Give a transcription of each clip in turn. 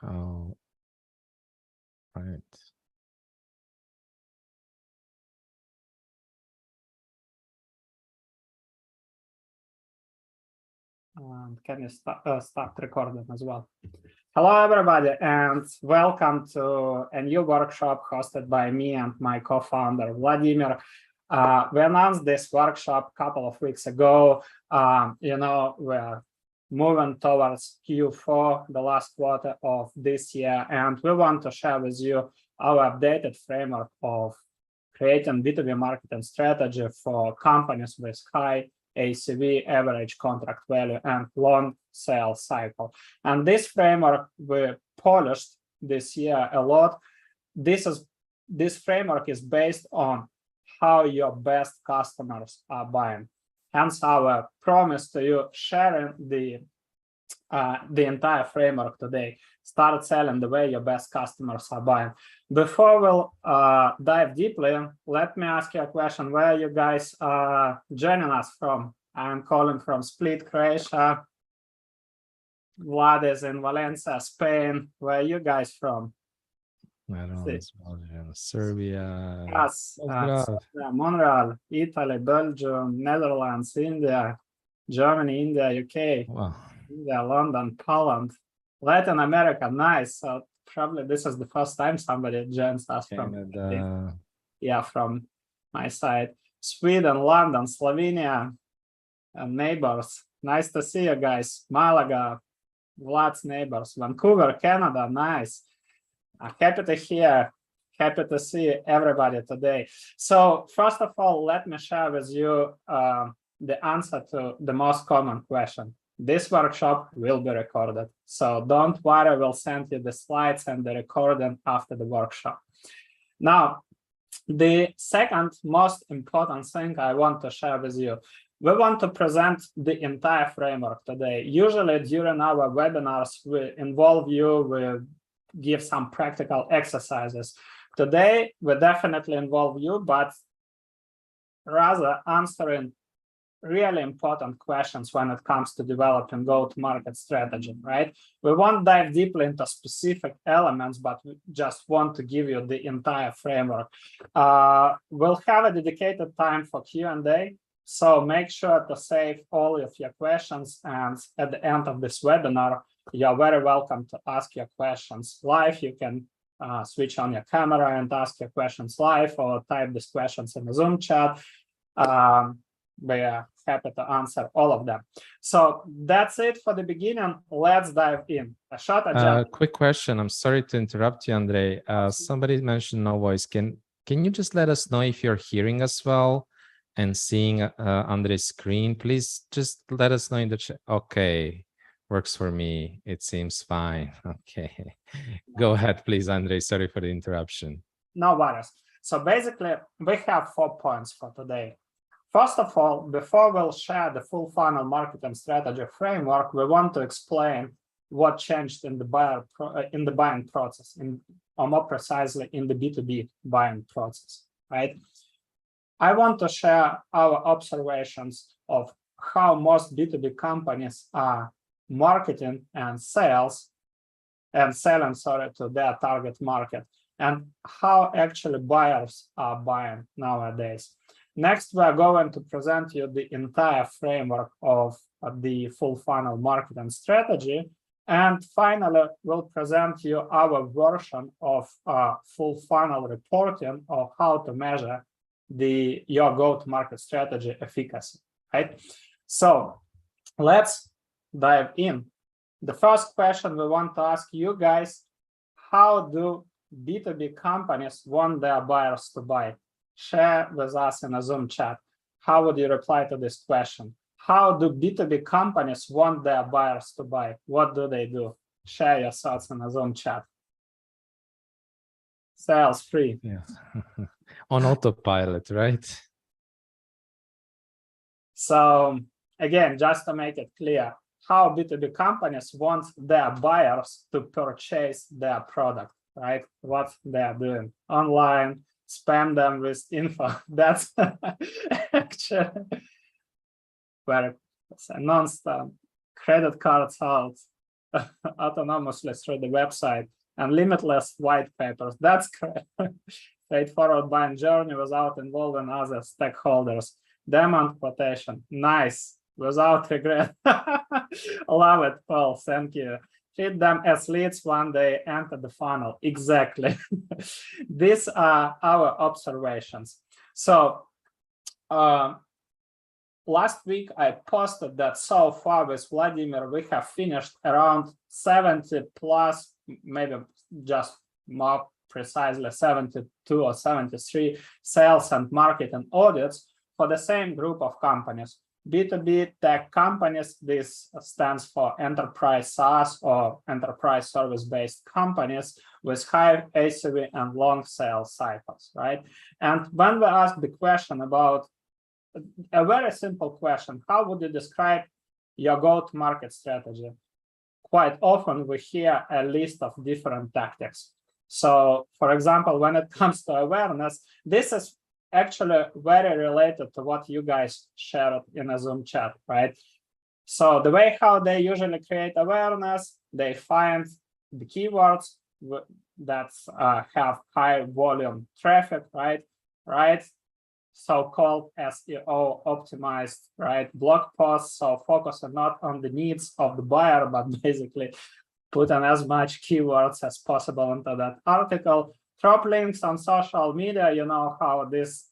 Oh, right. Can you start recording as well? Hello, everybody, and welcome to a new workshop hosted by me and my co-founder, Vladimir. We announced this workshop a couple of weeks ago. We're moving towards Q4, the last quarter of this year, and we want to share with you our updated framework of creating B2B marketing strategy for companies with high ACV, average contract value, and long sales cycle. And this framework we polished this year a lot. This framework is based on how your best customers are buying. Hence our promise to you, sharing the entire framework today. Start selling the way your best customers are buying. Before we'll dive deeply, let me ask you a question. Where are you guys joining us from? I'm calling from Split, Croatia. Vlad is in Valencia, Spain. Where are you guys from? I don't know, Serbia. Yes, Montreal, Italy, Belgium, Netherlands, India, Germany, India, UK. Wow. India, London, Poland, Latin America. Nice. So probably this is the first time somebody joins us from my side. Sweden, London, Slovenia, and neighbors. Nice to see you guys. Malaga, Vlad's neighbors. Vancouver, Canada. Nice. Happy to hear. Happy to see everybody today. So first of all, let me share with you the answer to the most common question. This workshop will be recorded, so don't worry, we'll send you the slides and the recording after the workshop. Now, the second most important thing I want to share with you, we want to present the entire framework today. Usually during our webinars, we involve you, we give some practical exercises. Today, we definitely involve you, but rather answering really important questions when it comes to developing go-to-market strategy, right? We won't dive deeply into specific elements, but we just want to give you the entire framework. We'll have a dedicated time for Q&A, so make sure to save all of your questions, and at the end of this webinar, you're very welcome to ask your questions live. You can switch on your camera and ask your questions live, or type these questions in the Zoom chat. We are happy to answer all of them. So that's it for the beginning. Let's dive in. A short agenda. Quick question. I'm sorry to interrupt you, Andrei. Somebody mentioned no voice. Can you just let us know if you're hearing us well and seeing Andrei's screen? Please just let us know in the chat. Okay, works for me. It seems fine. Okay, go ahead, please, Andrei. Sorry for the interruption. No worries. So basically, we have 4 points for today. First of all, before we'll share the full funnel marketing strategy framework, we want to explain what changed in the buying process, or more precisely in the B2B buying process, right? I want to share our observations of how most B2B companies are marketing and selling to their target market, and how actually buyers are buying nowadays. Next, we are going to present you the entire framework of the full funnel marketing strategy. And finally, we'll present you our version of full funnel reporting of how to measure your go-to-market strategy efficacy, right? So let's dive in. The first question we want to ask you guys, how do B2B companies want their buyers to buy? Share with us in a Zoom chat. How would you reply to this question? How do B2B companies want their buyers to buy? What do they do? Share your thoughts in a Zoom chat. Sales free. Yeah. On autopilot, right? So again, just to make it clear, how B2B companies want their buyers to purchase their product, right? What they are doing online, spam them with info. That's actually very non-stop. Credit cards out, autonomously through the website, and limitless white papers. That's correct. Straightforward buying journey without involving other stakeholders. Demand quotation. Nice. Without regret. Love it, Paul. Thank you. Treat them as leads when they enter the funnel. Exactly. These are our observations. So last week I posted that so far with Vladimir, we have finished around 70 plus, maybe just more precisely 72 or 73 sales and marketing audits for the same group of companies. B2B tech companies, this stands for enterprise SaaS or enterprise service-based companies with high ACV and long sales cycles, right? And when we ask the question about a very simple question, how would you describe your go-to-market strategy? Quite often we hear a list of different tactics. So, for example, when it comes to awareness, this is actually very related to what you guys shared in a Zoom chat, right? So the way how they usually create awareness, they find the keywords that have high volume traffic, right? So-called SEO optimized, right? Blog posts, so focusing not on the needs of the buyer, but basically put in as much keywords as possible into that article. Drop links on social media, you know how this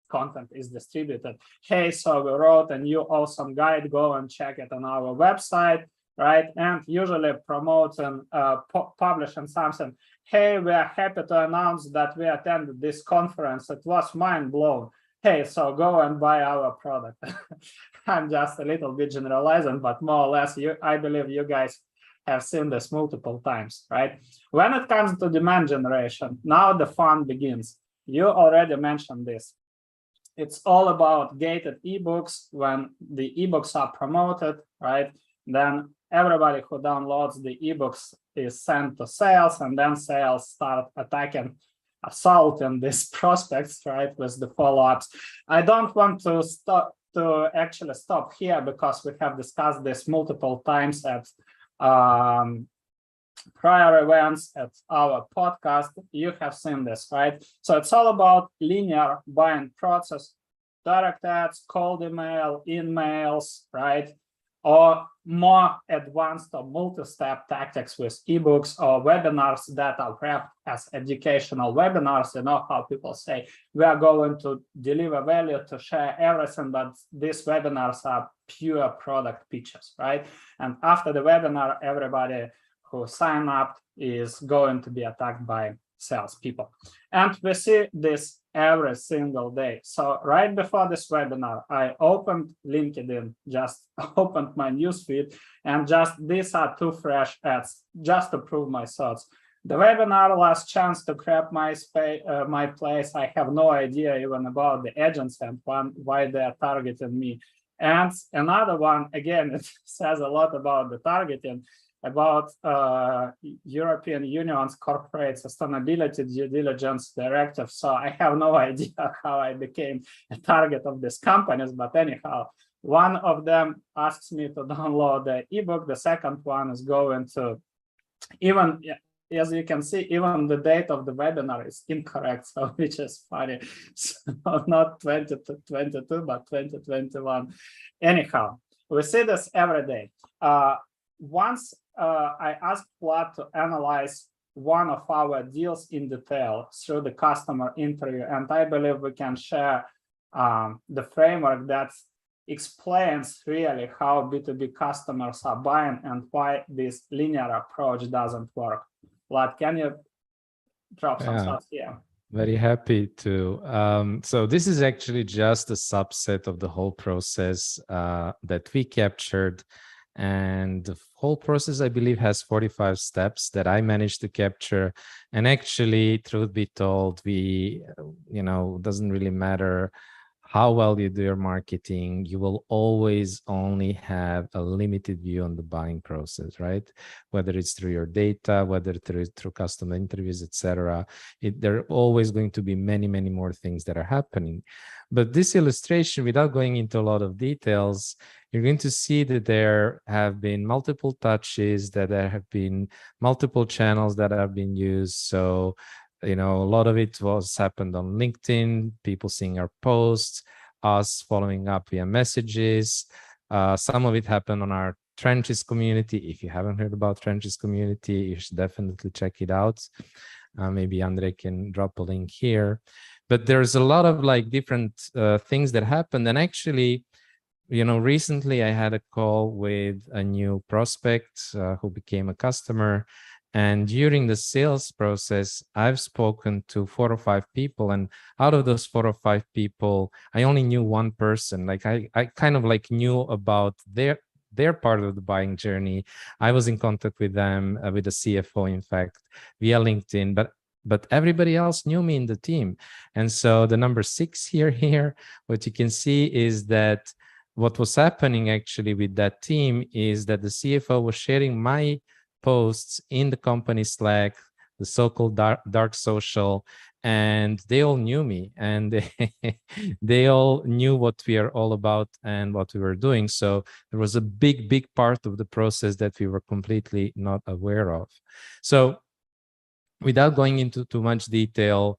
content is distributed. Hey, so we wrote a new awesome guide, go and check it on our website, right? And usually promoting, publishing something. Hey, we are happy to announce that we attended this conference. It was mind blown. Hey, so go and buy our product. I'm just a little bit generalizing, but more or less, I believe you guys have seen this multiple times, right? When it comes to demand generation, now the fun begins. You already mentioned this. It's all about gated ebooks. When the ebooks are promoted, right, then everybody who downloads the ebooks is sent to sales, and then sales start attacking, assaulting these prospects, right, with the follow-ups. I don't want to actually stop here because we have discussed this multiple times at prior events at our podcast. You have seen this, right? So it's all about linear buying process, direct ads, cold email, emails, right? Or more advanced or multi-step tactics with ebooks or webinars that are wrapped as educational webinars. You know how people say, we are going to deliver value to share everything, but these webinars are pure product pitches, right? And after the webinar, everybody who sign up is going to be attacked by salespeople. And we see this every single day. So right before this webinar, I opened LinkedIn, just opened my newsfeed, and just these are two fresh ads just to prove my thoughts. The webinar, last chance to grab my place. I have no idea even about the agents and why they are targeting me. And another one, again, it says a lot about the targeting, about European Union's corporate sustainability due diligence directive. So I have no idea how I became a target of these companies, but anyhow, one of them asks me to download the ebook. The second one is going to, even as you can see, even the date of the webinar is incorrect, so which is funny. So not 2022, but 2021. Anyhow, we see this every day. Once I asked Vlad to analyze one of our deals in detail through the customer interview, and I believe we can share the framework that explains really how B2B customers are buying and why this linear approach doesn't work. Vlad, can you drop some thoughts here? Very happy to. So this is actually just a subset of the whole process that we captured. And the whole process, I believe, has 45 steps that I managed to capture. And actually, truth be told, doesn't really matter how well you do your marketing, you will always only have a limited view on the buying process, right? Whether it's through your data, whether through customer interviews, etc. There are always going to be many, many more things that are happening. But this illustration, without going into a lot of details, you're going to see that there have been multiple touches, that there have been multiple channels that have been used. So, you know, a lot of it was happened on LinkedIn, people seeing our posts, us following up via messages. Some of it happened on our Trenches community. If you haven't heard about Trenches community, you should definitely check it out. Maybe Andre can drop a link here. But there's a lot of like different things that happened. And actually, you know, recently I had a call with a new prospect who became a customer. And during the sales process, I've spoken to 4 or 5 people. And out of those 4 or 5 people, I only knew one person. Like I kind of like knew about their part of the buying journey. I was in contact with them, with the CFO, in fact, via LinkedIn. But everybody else knew me in the team. And so the number 6 here, what you can see is that what was happening actually with that team is that the CFO was sharing my posts in the company Slack, the so-called dark social, and they all knew me, and they all knew what we are all about and what we were doing. So there was a big part of the process that we were completely not aware of. So without going into too much detail,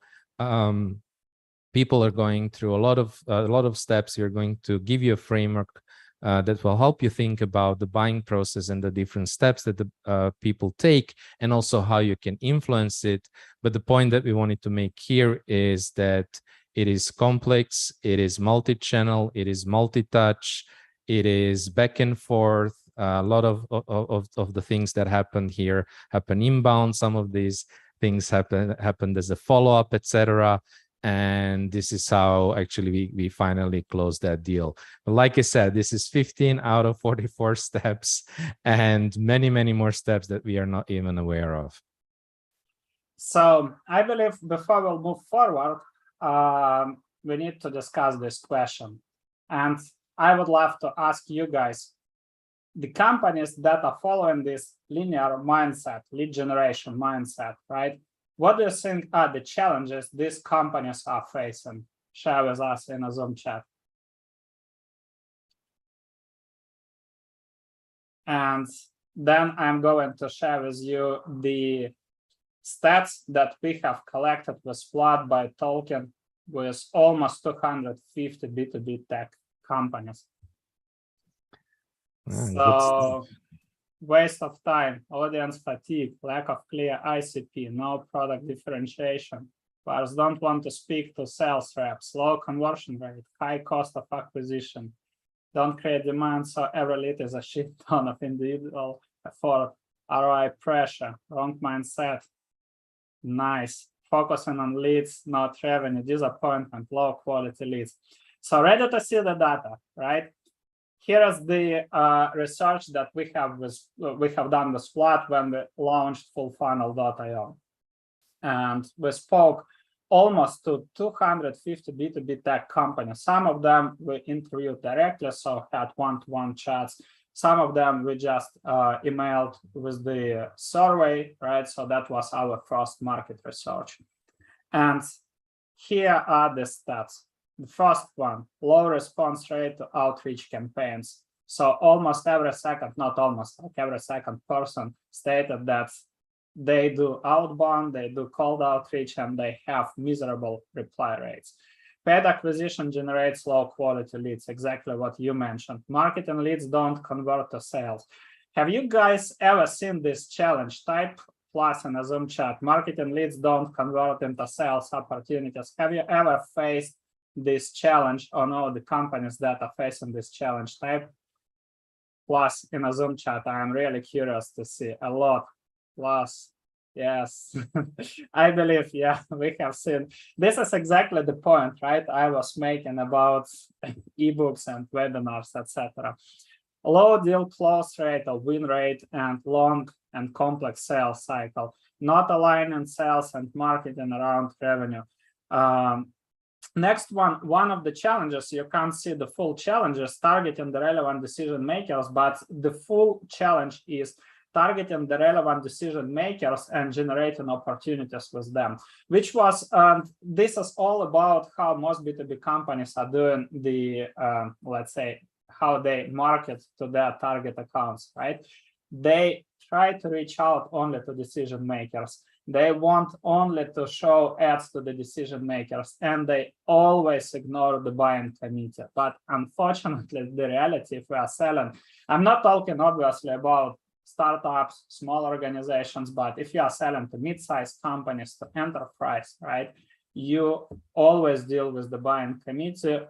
people are going through a lot of steps. We're going to give you a framework that will help you think about the buying process and the different steps that the people take, and also how you can influence it. But the point that we wanted to make here is that it is complex, it is multi-channel, it is multi-touch, it is back and forth. A lot of the things that happened here happen inbound. Some of these things happened as a follow-up, etc. And this is how actually we finally closed that deal. But like I said, this is 15 out of 44 steps, and many more steps that we are not even aware of. So I believe before we'll move forward, we need to discuss this question. And I would love to ask you guys, the companies that are following this linear mindset, lead generation mindset, right? What do you think are the challenges these companies are facing? Share with us in a Zoom chat. And then I'm going to share with you the stats that we have collected with Flood by talking with almost 250 B2B tech companies. So waste of time, audience fatigue, lack of clear ICP, no product differentiation. Buyers don't want to speak to sales reps, low conversion rate, high cost of acquisition, don't create demand, so every lead is a shit ton of individual effort, ROI pressure, wrong mindset, nice, focusing on leads, not revenue, disappointment, low quality leads. So ready to see the data, right? Here is the research that we have done with Flood when we launched fullfunnel.io. And we spoke almost to 250 B2B tech companies. Some of them we interviewed directly, so had one-to-one chats. Some of them we just emailed with the survey, right? So that was our first market research. And here are the stats. The first one, low response rate to outreach campaigns. So almost every second, not almost, like every second person stated that they do outbound, they do cold outreach, and they have miserable reply rates. Paid acquisition generates low quality leads, exactly what you mentioned. Marketing leads don't convert to sales. Have you guys ever seen this challenge? Type plus in a Zoom chat, marketing leads don't convert into sales opportunities. Have you ever faced this challenge, or no, the companies that are facing this challenge? Type plus in a Zoom chat. I am really curious to see a lot. Plus, yes, I believe, yeah, we have seen. This is exactly the point, right? I was making about ebooks and webinars, etc. Low deal close rate or win rate and long and complex sales cycle, not aligning sales and marketing around revenue. Next one of the challenges, you can't see the full challenges, targeting the relevant decision makers, but the full challenge is targeting the relevant decision makers and generating opportunities with them, which was, this is all about how most B2B companies are doing the, let's say, how they market to their target accounts, right? They try to reach out only to decision makers. They want only to show ads to the decision makers, and they always ignore the buying committee. But unfortunately, the reality, if we are selling, I'm not talking obviously about startups, small organizations, but if you are selling to mid-sized companies, to enterprise, right, you always deal with the buying committee,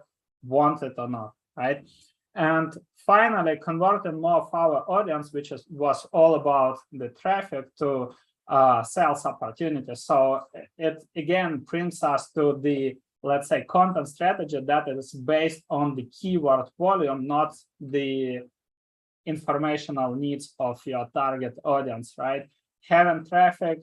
want it or not, right? And finally, converting more of our audience, which was all about the traffic, to sales opportunities. So it again brings us to the, let's say, content strategy that is based on the keyword volume, not the informational needs of your target audience, right? Having traffic,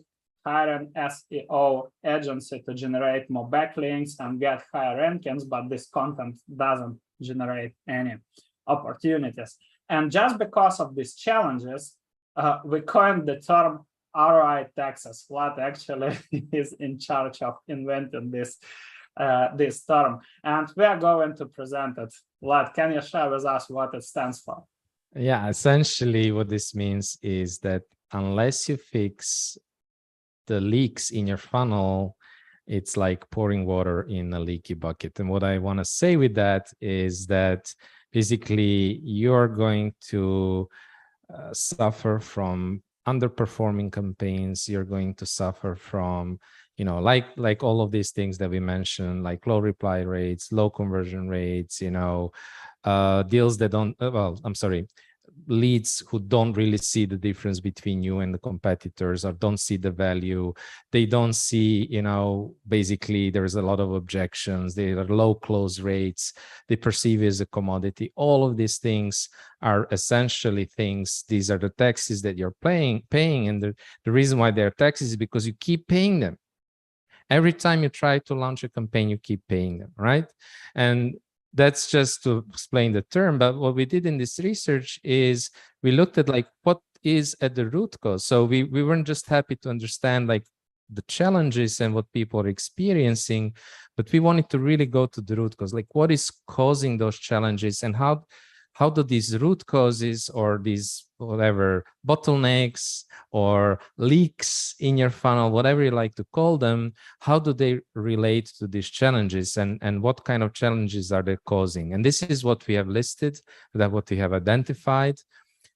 hiring SEO agency to generate more backlinks and get higher rankings, but this content doesn't generate any opportunities. And just because of these challenges, we coined the term ROI taxes. Vlad actually is in charge of inventing this term, and we are going to present it. Vlad, can you share with us what it stands for? Yeah, essentially what this means is that unless you fix the leaks in your funnel, it's like pouring water in a leaky bucket. And what I want to say with that is that basically you're going to suffer from underperforming campaigns. You're going to suffer from, you know, like all of these things that we mentioned, like low reply rates, low conversion rates, you know, deals that don't, leads who don't really see the difference between you and the competitors, or don't see the value. They don't see, you know, basically there's a lot of objections. There are low close rates. They perceive it as a commodity. All of these things are essentially things. These are the taxes that you're paying. And the reason why they're taxes is because you keep paying them. Every time you try to launch a campaign, you keep paying them, right? And that's just to explain the term. But what we did in this research is we looked at like what is at the root cause. So we weren't just happy to understand like the challenges and what people are experiencing, but we wanted to really go to the root cause, like what is causing those challenges, and how do these root causes or these whatever bottlenecks or leaks in your funnel, whatever you like to call them, how do they relate to these challenges, and what kind of challenges are they causing? And this is what we have listed, that what we have identified.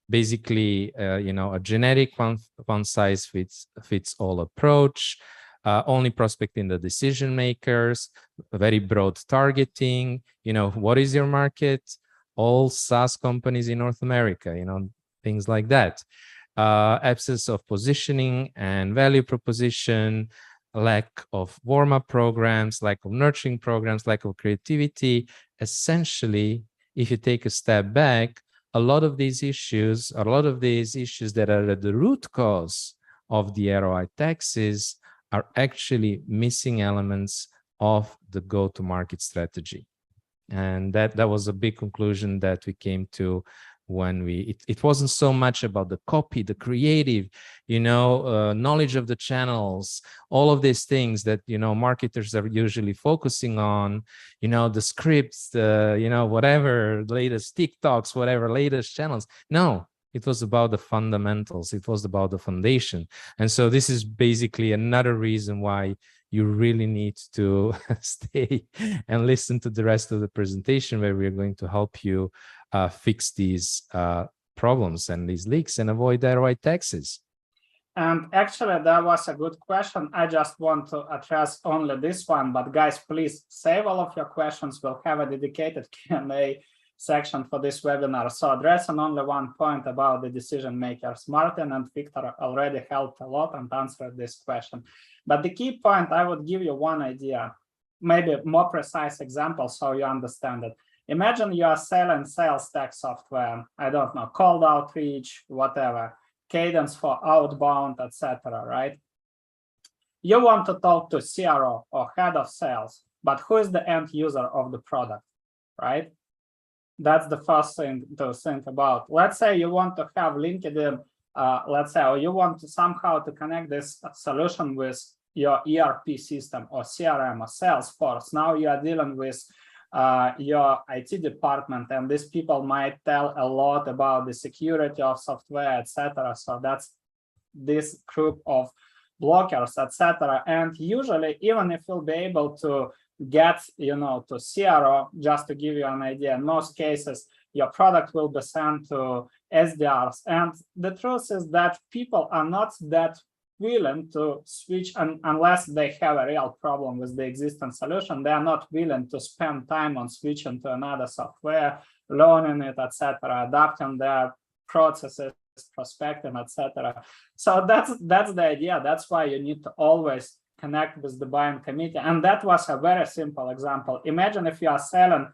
Basically, you know, a generic one size fits all approach, only prospecting the decision makers, a very broad targeting, you know, what is your market? All SaaS companies in North America, you know, things like that. Absence of positioning and value proposition, lack of warm-up programs, lack of nurturing programs, lack of creativity. Essentially, if you take a step back, a lot of these issues that are at the root cause of the ROI taxes are actually missing elements of the go-to-market strategy. And that was a big conclusion that we came to when it wasn't so much about the copy, the creative, you know, knowledge of the channels, all of these things that, you know, marketers are usually focusing on, you know, the scripts, you know, whatever, latest TikToks, whatever, latest channels. No, it was about the fundamentals. It was about the foundation. And so this is basically another reason why you really need to stay and listen to the rest of the presentation, where we're going to help you fix these problems and these leaks and avoid ROI taxes. And actually, that was a good question. I just want to address only this one, but guys, please save all of your questions. We'll have a dedicated Q&A section for this webinar. So addressing only one point about the decision makers, Martin and Victor already helped a lot and answered this question. But the key point, I would give you one idea, maybe more precise example so you understand it. Imagine you are selling sales tech software, I don't know, cold outreach, whatever, cadence for outbound, etc., right? You want to talk to CRO or head of sales, but who is the end user of the product, right? That's the first thing to think about. Let's say you want to have LinkedIn, let's say, or you want to somehow to connect this solution with your ERP system or CRM or Salesforce. Now you are dealing with your IT department, and these people might tell a lot about the security of software, etc. So that's this group of blockers, etc. And usually, even if you'll be able to get, to CRO, just to give you an idea, in most cases, your product will be sent to SDRs. And the truth is that people are not that willing to switch unless they have a real problem with the existing solution. They are not willing to spend time on switching to another software, learning it, etc., adapting their processes, prospecting, etc. So that's the idea. That's why you need to always connect with the buying committee. And that was a very simple example. Imagine if you are selling,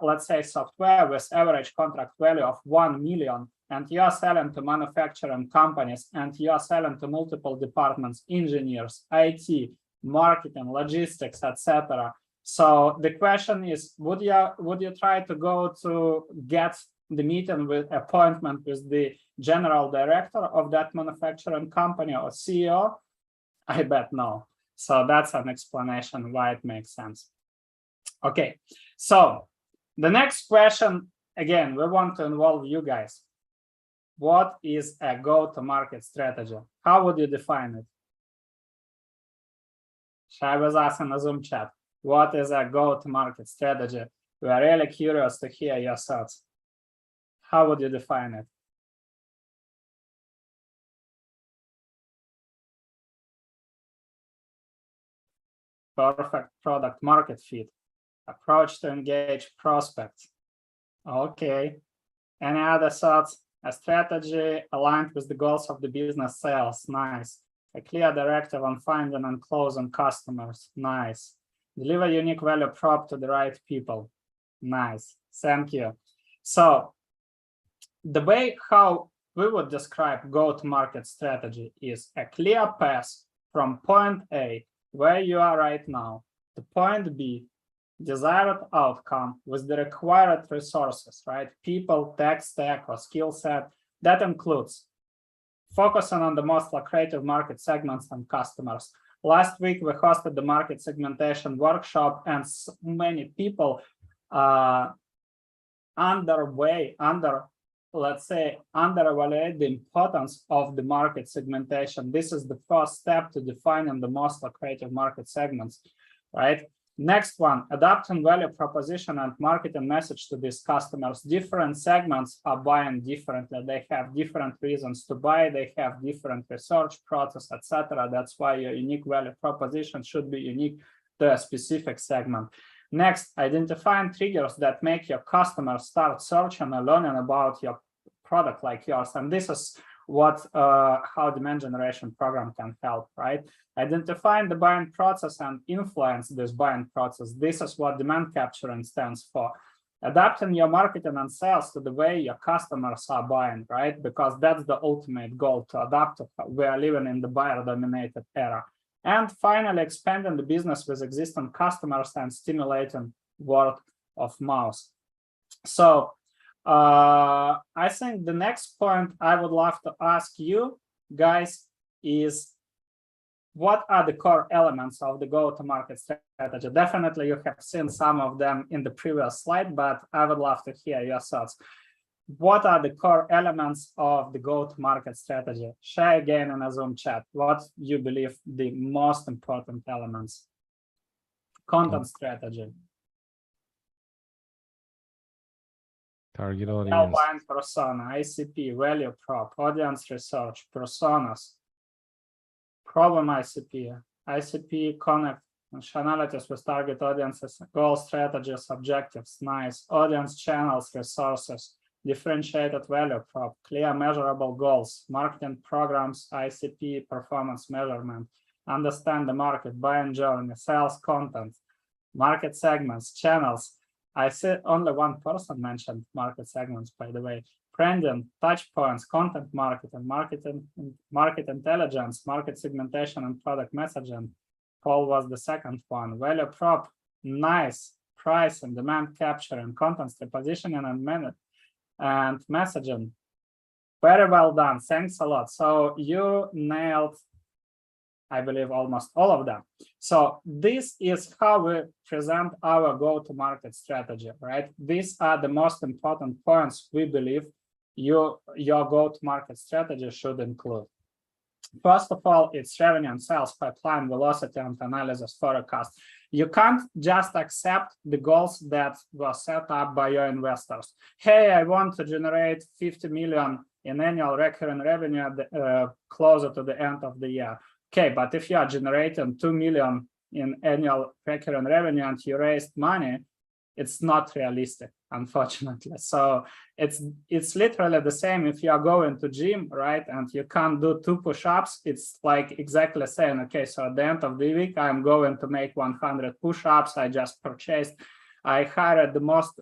let's say, software with average contract value of 1 million, and you are selling to manufacturing companies, and you are selling to multiple departments, engineers, IT, marketing, logistics, etc. So the question is, would you try to go to get the meeting with appointment with the general director of that manufacturing company or CEO? I bet no. So that's an explanation why it makes sense. Okay, so the next question, again, we want to involve you guys. What is a go-to-market strategy? How would you define it? Share with us in the Zoom chat. What is a go-to-market strategy? We are really curious to hear your thoughts. How would you define it? Perfect product market fit. Approach to engage prospects. Okay. Any other thoughts? A strategy aligned with the goals of the business sales. Nice. A clear directive on finding and closing customers. Nice. Deliver unique value prop to the right people. Nice. Thank you. So the way how we would describe go-to-market strategy is a clear path from point A, where you are right now, to point B, desired outcome with the required resources, right? People, tech stack, or skill set. That includes focusing on the most lucrative market segments and customers. Last week, we hosted the market segmentation workshop, and many people underevaluate the importance of the market segmentation. This is the first step to defining the most lucrative market segments, right? Next one, adapting value proposition and marketing message to these customers. Different segments are buying differently. They have different reasons to buy. They have different research process, etc. That's why your unique value proposition should be unique to a specific segment. Next, identifying triggers that make your customers start searching and learning about your product like yours. And this is what how demand generation program can help, right? Identifying the buying process and influence this buying process. This is what demand capturing stands for. Adapting your marketing and sales to the way your customers are buying, right? Because that's the ultimate goal, to adapt. We are living in the buyer-dominated era. And finally, expanding the business with existing customers and stimulating word of mouth. So I think the next point I would love to ask you guys is, what are the core elements of the go-to-market strategy? Definitely you have seen some of them in the previous slide, but I would love to hear your thoughts. What are the core elements of the go-to-market strategy? Share again in a Zoom chat. What you believe the most important elements? Content strategy. Target audience. Buying persona, ICP, value prop, audience research, personas, problem ICP, ICP connect, functionalities with target audiences, goal strategies, objectives, nice, audience channels, resources, differentiated value prop, clear measurable goals, marketing programs, ICP, performance measurement, understand the market, buying journey, sales content, market segments, channels. I see only one person mentioned market segments, by the way. Branding, touch points, content marketing, market intelligence, market segmentation, and product messaging. Paul was the second one. Value prop, Nice. Price and demand capture and content repositioning and messaging. Very well done. Thanks a lot. So you nailed, I believe, almost all of them. So this is how we present our go-to-market strategy, right? These are the most important points we believe your go-to-market strategy should include. First of all, it's revenue and sales pipeline velocity and analysis forecast. You can't just accept the goals that were set up by your investors. Hey, I want to generate 50 million in annual recurring revenue closer to the end of the year. Okay, but if you are generating 2 million in annual recurring revenue and you raised money, it's not realistic, unfortunately. So it's literally the same if you are going to gym, right? And you can't do 2 push-ups. It's like exactly saying, okay, so at the end of the week, I'm going to make 100 push-ups. I hired the most,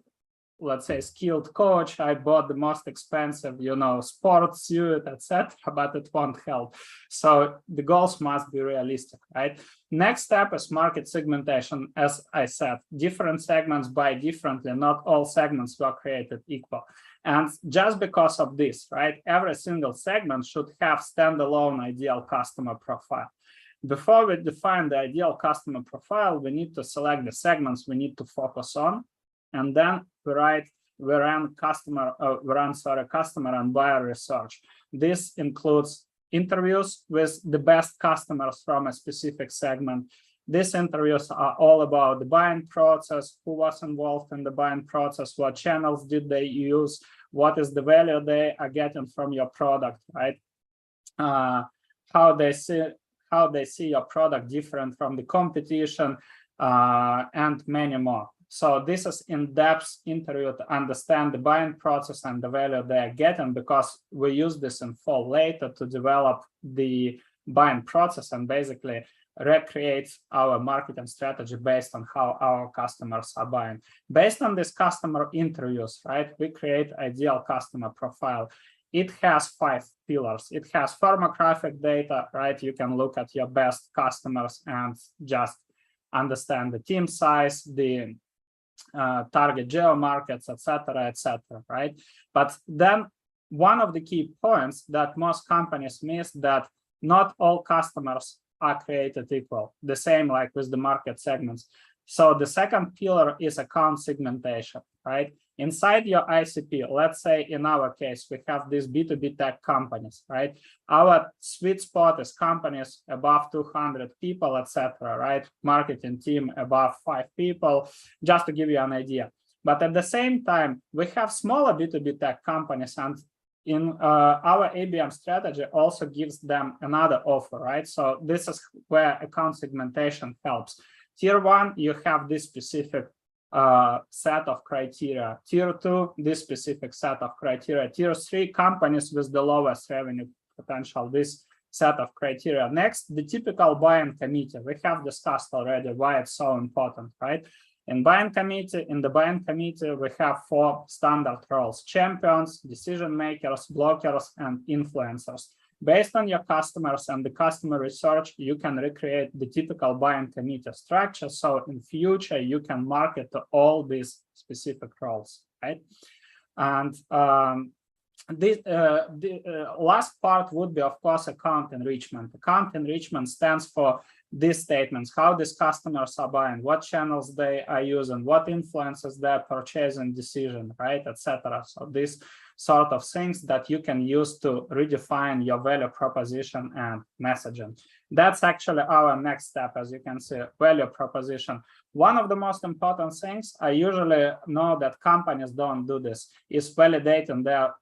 let's say, skilled coach. I bought the most expensive, sports suit, etc., but it won't help. So the goals must be realistic, right? Next step is market segmentation. As I said, different segments buy differently. Not all segments were created equal. And just because of this, right, every single segment should have standalone ideal customer profile. Before we define the ideal customer profile, we need to select the segments we need to focus on. And then we run customer and buyer research. This includes interviews with the best customers from a specific segment. These interviews are all about the buying process, who was involved in the buying process, what channels did they use, what is the value they are getting from your product, right? How they see your product different from the competition, and many more. So this is in-depth interview to understand the buying process and the value they are getting, because we use this in full later to develop the buying process and basically recreate our marketing strategy based on how our customers are buying. Based on these customer interviews, right, we create ideal customer profile. It has 5 pillars. It has firmographic data, right? You can look at your best customers and just understand the team size, the target geo markets, etc., right? But then one of the key points that most companies miss, that not all customers are created equal, the same like with the market segments. So the second pillar is account segmentation, right? Inside your ICP, let's say in our case, we have these B2B tech companies, right? Our sweet spot is companies above 200 people, etc., right? Marketing team above 5 people, just to give you an idea. But at the same time, we have smaller B2B tech companies, and in our ABM strategy also gives them another offer, right? So this is where account segmentation helps. Tier 1, you have this specific set of criteria. Tier 2, this specific set of criteria. Tier 3, companies with the lowest revenue potential, this set of criteria. Next, the typical buying committee. We have discussed already why it's so important, right? In the buying committee, we have 4 standard roles: champions, decision makers, blockers, and influencers. Based on your customers and the customer research, you can recreate the typical buying committee structure. So in future, you can market to all these specific roles, right? And the last part would be, of course, account enrichment. Account enrichment stands for these statements: how these customers are buying, what channels they are using, what influences their purchasing decision, right, etc. So these sort of things that you can use to redefine your value proposition and messaging. That's actually our next step, as you can see, value proposition. One of the most important things, I usually know that companies don't do this, is validating their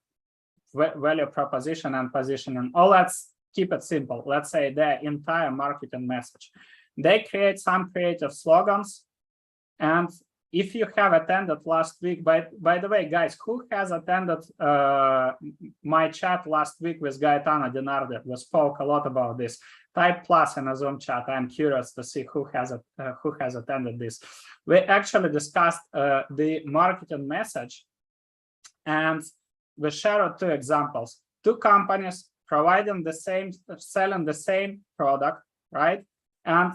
value proposition and positioning. Or let's keep it simple. Let's say their entire marketing message. They create some creative slogans, and if you have attended last week, by the way, guys, who has attended my chat last week with Gaetano Dinardi? We spoke a lot about this. Type plus in a Zoom chat. I'm curious to see who has attended this. We actually discussed the marketing message, and we shared 2 examples. 2 companies providing selling the same product, right? And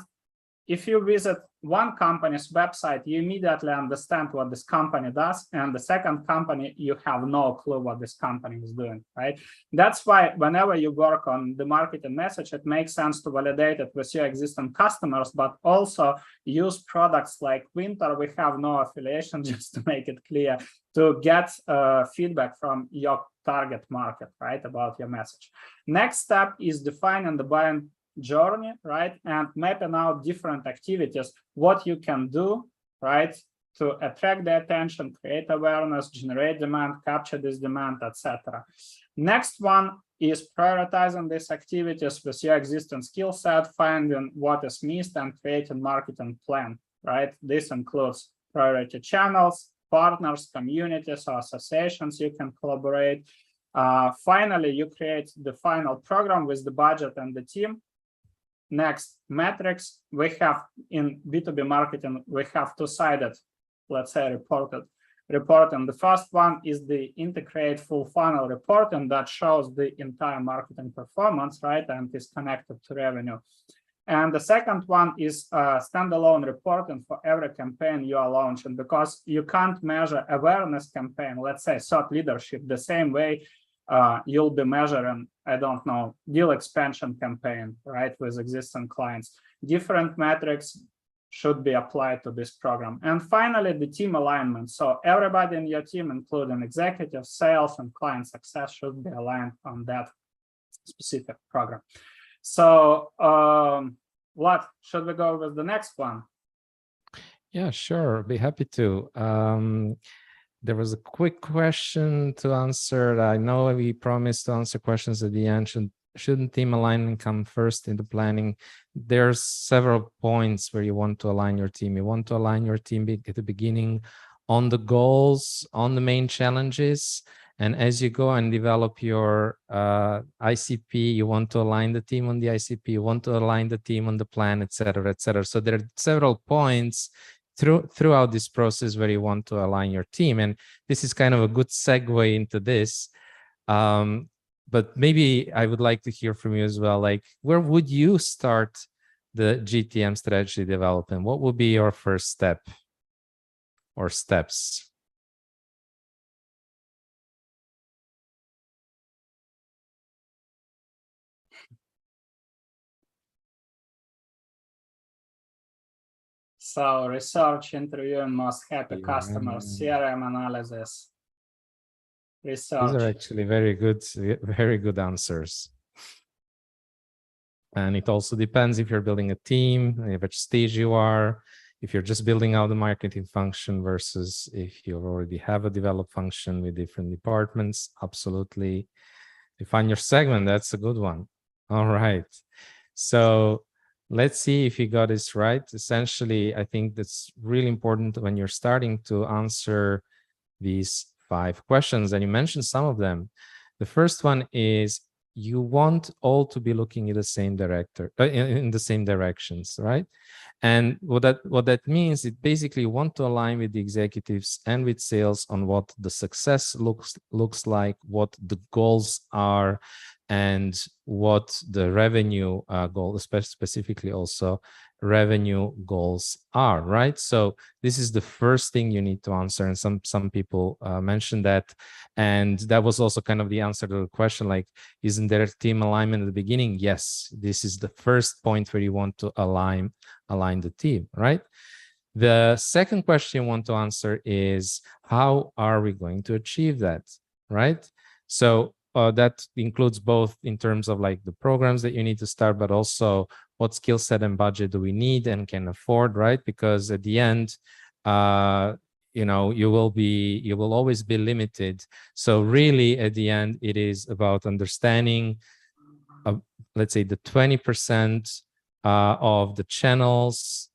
if you visit one company's website, you immediately understand what this company does, and the second company, you have no clue what this company is doing, right? That's why whenever you work on the marketing message, it makes sense to validate it with your existing customers, but also use products like Winter. We have no affiliation, just to make it clear, to get feedback from your target market, right, about your message. Next step is defining the buying journey, right, and mapping out different activities, what you can do, right, to attract the attention, create awareness, generate demand, capture this demand, etc. Next one is prioritizing these activities with your existing skill set, finding what is missed, and creating marketing plan, right? This includes priority channels, partners, communities, or associations you can collaborate. Finally, you create the final program with the budget and the team. Next, metrics. We have in B2B marketing, we have two-sided, let's say, reporting. The first one is the integrate full funnel reporting that shows the entire marketing performance, right, and is connected to revenue. And the second one is standalone reporting for every campaign you are launching, because you can't measure awareness campaign, let's say thought leadership, the same way you'll be measuring, I don't know, deal expansion campaign, right, with existing clients. Different metrics should be applied to this program. And finally, the team alignment. So everybody in your team, including executive, sales, and client success, should be aligned on that specific program. So what should we go with the next one? Yeah, sure. Be happy to. There was a quick question to answer. I know we promised to answer questions at the end. Shouldn't team alignment come first in the planning? There's several points where you want to align your team. You want to align your team at the beginning on the goals, on the main challenges. And as you go and develop your ICP, you want to align the team on the ICP, you want to align the team on the plan, et cetera, et cetera. So there are several points throughout this process where you want to align your team. And this is kind of a good segue into this. But maybe I would like to hear from you as well, like, where would you start the GTM strategy development? What would be your first step or steps? So research, interviewing most happy customers, CRM analysis, research. These are actually very good answers. And it also depends if you're building a team, at which stage you are, if you're just building out the marketing function versus if you already have a developed function with different departments. Absolutely. Define your segment. That's a good one. All right. So let's see if you got this right. Essentially, I think that's really important when you're starting to answer these 5 questions, and you mentioned some of them. The first one is you want all to be looking in the same in the same directions, right? And what that means, it basically want to align with the executives and with sales on what the success looks like, what the goals are, and what the revenue goal, specifically also revenue goals are, right? So this is the first thing you need to answer. And some people mentioned that. And that was also kind of the answer to the question, like, isn't there a team alignment at the beginning? Yes, this is the first point where you want to align the team, right? The second question you want to answer is, how are we going to achieve that, right? So that includes both in terms of like the programs that you need to start, but also what skill set and budget do we need and can afford, right? Because at the end, you know, you will always be limited. So really at the end, it is about understanding, let's say, the 20% of the channels,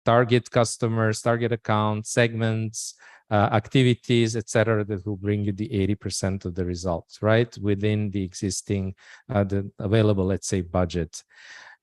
target customers, target accounts, segments, activities, etc., that will bring you the 80% of the results, right? Within the existing, the available, let's say, budget.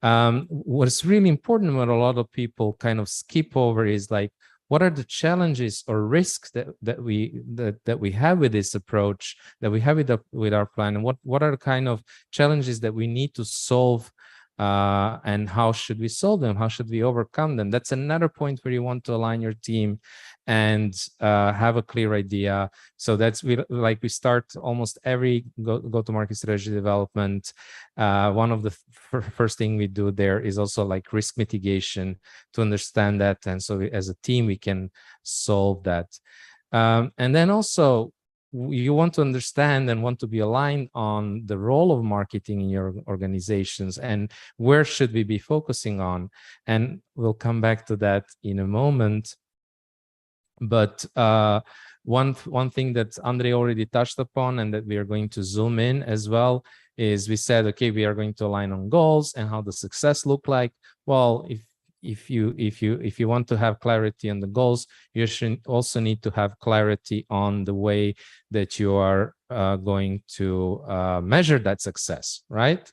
What's really important, what a lot of people kind of skip over, is like, what are the challenges or risks that we have with this approach, that we have with our plan, and what are the kind of challenges that we need to solve and how should we solve them? How should we overcome them? That's another point where you want to align your team and have a clear idea. So that's we start almost every go-to-market strategy development. One of the first thing we do there is also like risk mitigation to understand that, and so as a team we can solve that. And then also you want to understand and want to be aligned on the role of marketing in your organizations and where should we be focusing on. And we'll come back to that in a moment. But one thing that Andre already touched upon and that we are going to zoom in as well is we said, okay, we are going to align on goals and how the success look like. Well, if you want to have clarity on the goals, you should also need to have clarity on the way that you are going to measure that success, right?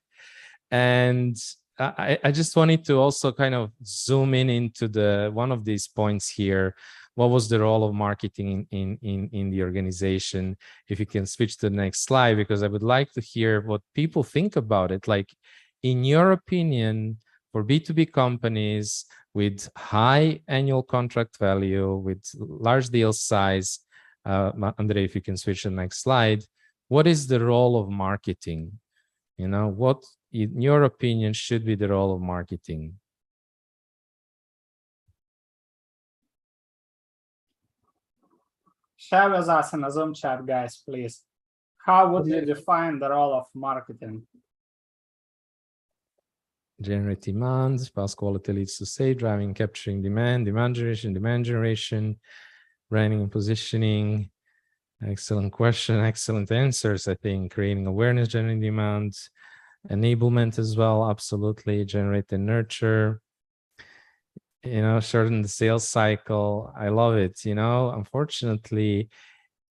And I just wanted to also kind of zoom in into one of these points here. What was the role of marketing in the organization? If you can switch to the next slide, because I would like to hear what people think about it. Like, in your opinion, for B2B companies with high annual contract value, with large deal size, Andre, if you can switch to the next slide, what is the role of marketing? You know, what, in your opinion, should be the role of marketing? Share with us in the Zoom chat, guys, please. How would you define the role of marketing? Generate demand, fast quality leads to sales, driving, capturing demand generation, branding and positioning. Excellent question, excellent answers. I think creating awareness, generating demand, enablement as well, absolutely. Generate and nurture. You know, shorten the sales cycle. I love it. You know, unfortunately,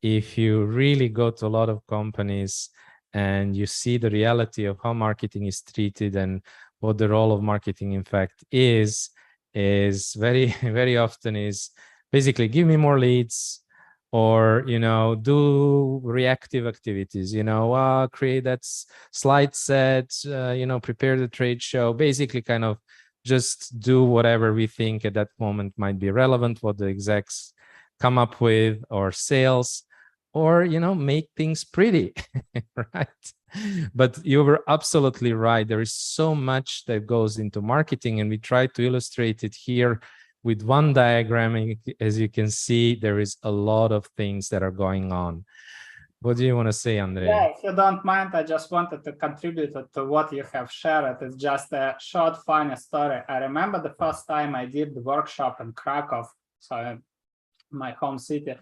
if you really go to a lot of companies and you see the reality of how marketing is treated and what the role of marketing in fact is very, very often is basically give me more leads, or, you know, do reactive activities, you know, create that slide set, you know, prepare the trade show, basically kind of just do whatever we think at that moment might be relevant, what the execs come up with, or sales, or, you know, make things pretty, right? But you were absolutely right. There is so much that goes into marketing, and we try to illustrate it here with one diagram. As you can see, there is a lot of things that are going on. What do you want to say, Andre? Yeah, if you don't mind, I just wanted to contribute to what you have shared. It's just a short, funny story. I remember the first time I did the workshop in Krakow, so my home city,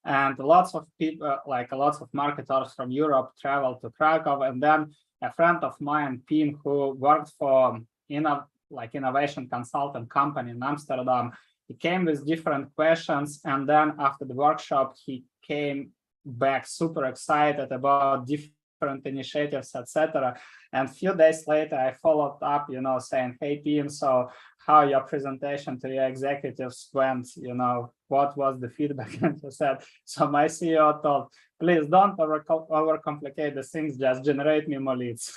and lots of people, like lots of marketers from Europe, traveled to Krakow. And then a friend of mine, Pim, who worked for innovation consultant company in Amsterdam, he came with different questions. And then after the workshop, he came back super excited about different initiatives, etc. And a few days later, I followed up, you know, saying, hey, Pim, so how your presentation to your executives went, you know, what was the feedback? And he said, so my CEO told, please don't overcomplicate the things, just generate me more leads.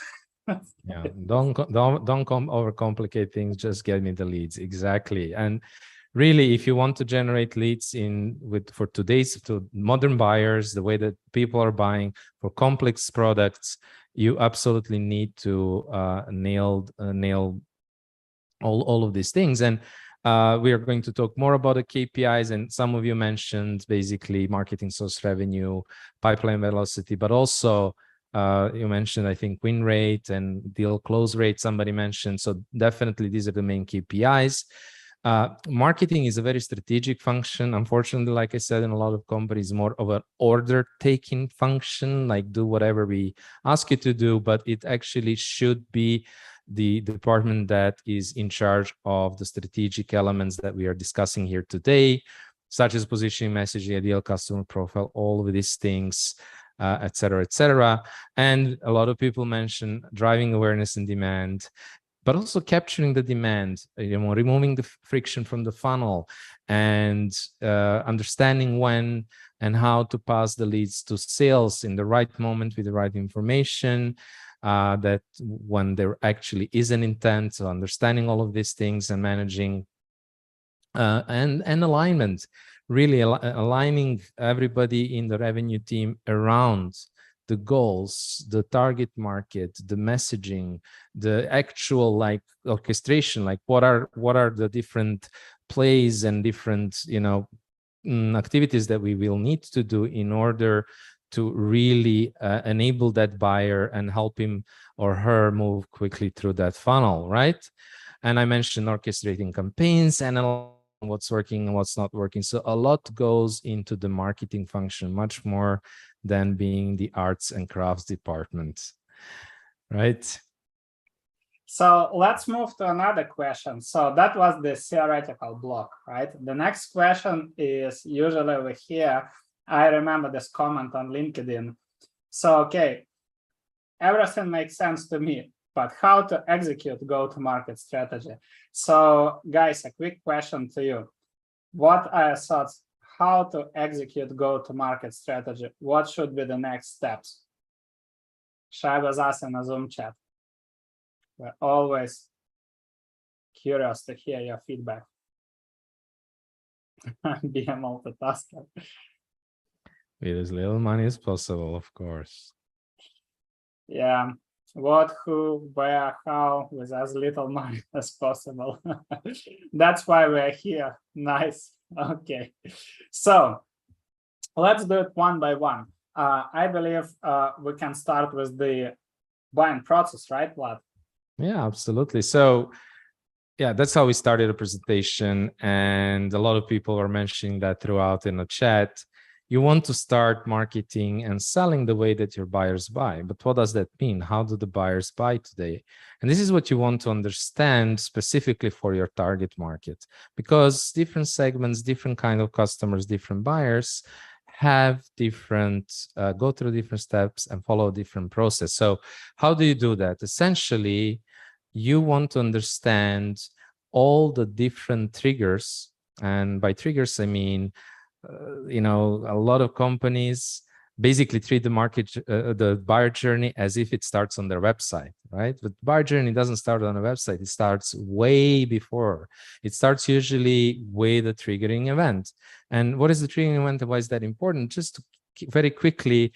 Yeah, don't overcomplicate things, just get me the leads. Exactly. And really, if you want to generate leads for today's modern buyers, the way that people are buying for complex products, you absolutely need to nail all of these things. And we are going to talk more about the KPIs, and some of you mentioned basically marketing source revenue, pipeline velocity, but also you mentioned, I think, win rate and deal close rate, somebody mentioned. So definitely these are the main KPIs. Marketing is a very strategic function. Unfortunately, like I said, in a lot of companies, more of an order taking function, like do whatever we ask you to do, but it actually should be the department that is in charge of the strategic elements that we are discussing here today, such as positioning, messaging, ideal customer profile, all of these things, et cetera, et cetera. And a lot of people mention driving awareness and demand, but also capturing the demand, you know, removing the friction from the funnel, and understanding when and how to pass the leads to sales in the right moment with the right information. that when there actually is an intent, so understanding all of these things and managing and alignment, really aligning everybody in the revenue team around the goals, the target market, the messaging, the actual like orchestration, like what are the different plays and different, you know, activities that we will need to do in order to really enable that buyer and help him or her move quickly through that funnel, right? And I mentioned orchestrating campaigns and what's working and what's not working. So a lot goes into the marketing function, much more than being the arts and crafts department, right? So let's move to another question. So that was the theoretical block, right? The next question is usually over here. I remember this comment on LinkedIn. So, okay, everything makes sense to me, but how to execute go-to-market strategy? So guys, a quick question to you. What are your thoughts? How to execute go-to-market strategy? What should be the next steps? Share with us in a Zoom chat. We're always curious to hear your feedback. Be a multitasker. With as little money as possible, of course. Yeah. What, who, where, how, with as little money as possible. That's why we're here. Nice. Okay. So let's do it one by one. I believe we can start with the buying process, right, Vlad? Yeah, absolutely. So yeah, that's how we started the presentation. And a lot of people are mentioning that throughout in the chat. You want to start marketing and selling the way that your buyers buy. But what does that mean? How do the buyers buy today? And this is what you want to understand specifically for your target market, because different segments, different kind of customers, different buyers have different, go through different steps and follow a different process. So how do you do that? Essentially, you want to understand all the different triggers. And by triggers, I mean, you know, a lot of companies basically treat the market, the buyer journey as if it starts on their website, right? But buyer journey doesn't start on a website. It starts way before. It starts usually with a triggering event. And what is the triggering event and why is that important? Just to very quickly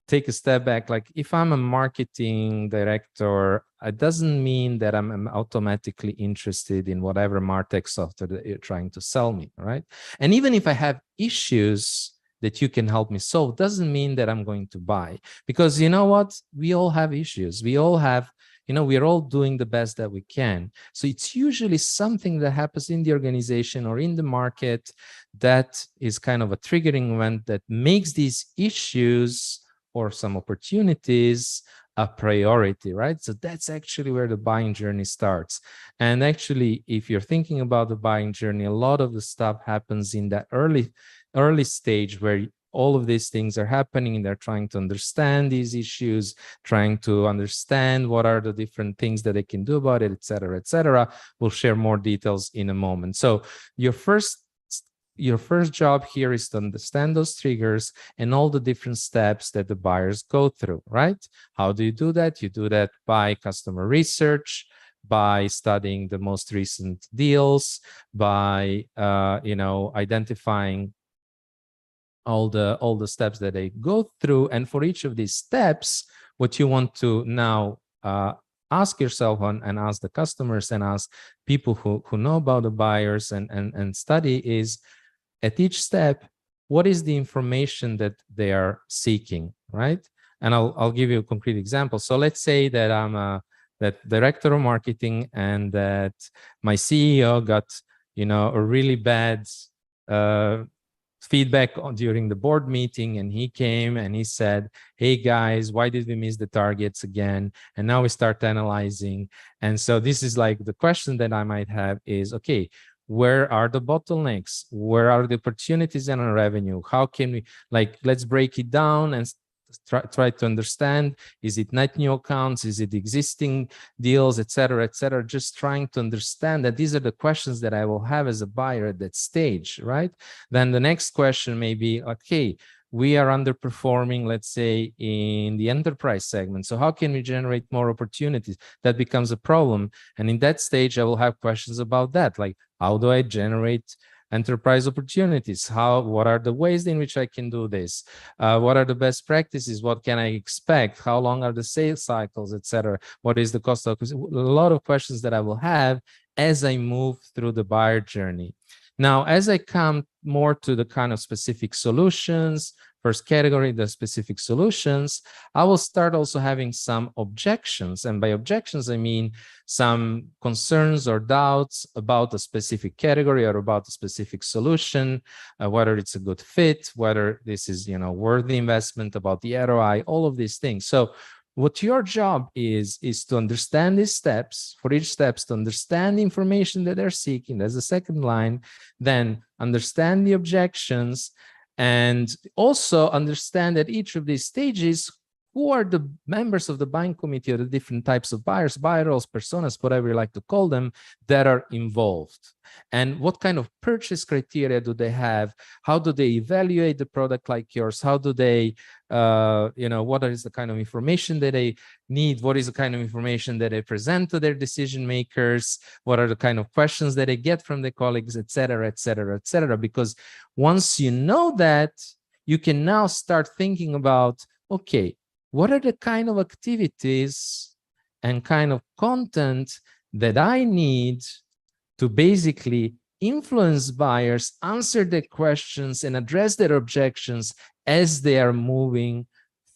take a step back, like if I'm a marketing director, it doesn't mean that I'm automatically interested in whatever MarTech software that you're trying to sell me, right? And even if I have issues that you can help me solve, doesn't mean that I'm going to buy. Because you know what? We all have issues. We all have, you know, we're all doing the best that we can. So it's usually something that happens in the organization or in the market that is kind of a triggering event that makes these issues or some opportunities a priority, right? So that's actually where the buying journey starts. And actually, if you're thinking about the buying journey, a lot of the stuff happens in that early stage where all of these things are happening and they're trying to understand these issues, trying to understand what are the different things that they can do about it, et cetera, et cetera. We'll share more details in a moment. So your first job here is to understand those triggers and all the different steps that the buyers go through, right? How do you do that? You do that by customer research, by studying the most recent deals, by you know, identifying all the steps that they go through. And for each of these steps, what you want to now ask yourself and ask the customers and ask people who know about the buyers and study is, at each step, what is the information that they are seeking, right? And I'll give you a concrete example. So let's say that I'm that director of marketing and that my CEO got, you know, a really bad feedback during the board meeting, and he came and he said, hey guys, why did we miss the targets again? And now we start analyzing. And so this is like the question that I might have is, okay, where are the bottlenecks? Where are the opportunities in our revenue? How can we, like, let's break it down and try to understand, is it net new accounts, is it existing deals, et cetera, just trying to understand that these are the questions that I will have as a buyer at that stage, right? Then the next question may be, okay, we are underperforming, let's say, in the enterprise segment. So how can we generate more opportunities? That becomes a problem. And in that stage, I will have questions about that, like, how do I generate enterprise opportunities? What are the ways in which I can do this? What are the best practices? What can I expect? How long are the sales cycles, etc.? What is the cost of acquisition? A lot of questions that I will have as I move through the buyer journey. Now, as I come more to the kind of specific solutions, first category, the specific solutions, I will start also having some objections. And by objections, I mean some concerns or doubts about a specific category or about a specific solution, whether it's a good fit, whether this is, worth the investment, about the ROI, all of these things. So what your job is to understand these steps, for each steps to understand the information that they're seeking. That's the second line. Then understand the objections, and also understand at each of these stages who are the members of the buying committee or the different types of buyers, buyer roles, personas, whatever you like to call them, that are involved. And what kind of purchase criteria do they have? How do they evaluate the product like yours? How do they, what is the kind of information that they need? What is the kind of information that they present to their decision makers? What are the kind of questions that they get from their colleagues, et cetera, et cetera, et cetera? Because once you know that, you can now start thinking about, okay, what are the kind of activities and kind of content that I need to basically influence buyers, answer their questions, and address their objections as they are moving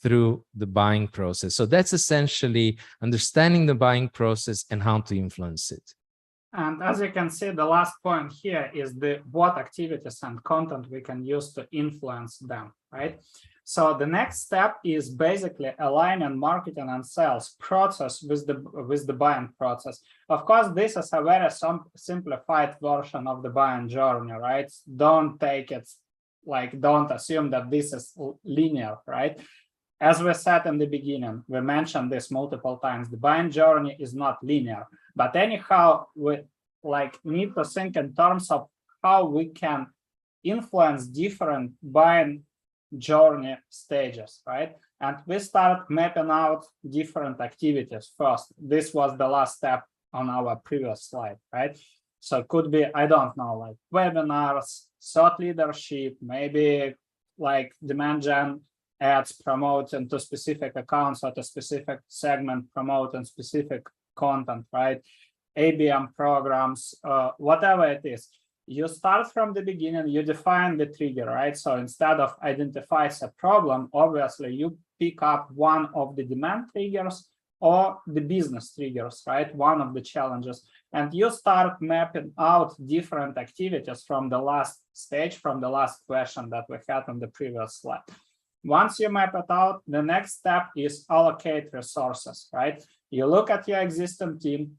through the buying process? So that's essentially understanding the buying process and how to influence it. And as you can see, the last point here is what activities and content we can use to influence them, right? So the next step is basically aligning marketing and sales process with the buying process. Of course, this is a very simplified version of the buying journey, right? Don't take it, don't assume that this is linear, right? As we said in the beginning, we mentioned this multiple times, the buying journey is not linear. But anyhow, we need to think in terms of how we can influence different buying journey stages, right? And we start mapping out different activities first. This was the last step on our previous slide, right? So it could be, I don't know, webinars, thought leadership, maybe demand gen ads promoting to specific accounts or to specific segment promoting specific content, right? ABM programs, whatever it is. You start from the beginning, you define the trigger, right? So instead of identifying a problem, obviously you pick up one of the demand triggers or the business triggers, right? One of the challenges. And you start mapping out different activities from the last stage, from the last question that we had on the previous slide. Once you map it out, the next step is allocate resources, right? You look at your existing team,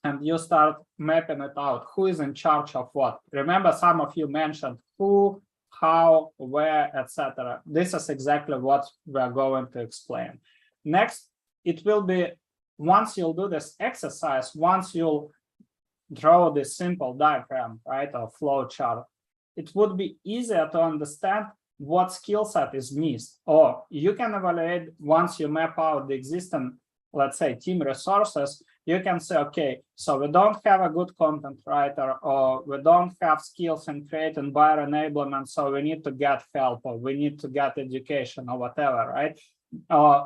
and you start mapping it out. Who is in charge of what? Remember, some of you mentioned who, how, where, etc. This is exactly what we're going to explain. Next, it will be, once you'll do this exercise, once you'll draw this simple diagram, right, or flow chart, it would be easier to understand what skill set is missed. Or you can evaluate, once you map out the existing, let's say, team resources, you can say, okay, so we don't have a good content writer, or we don't have skills in creating buyer enablement, so we need to get help, or we need to get education, or whatever, right?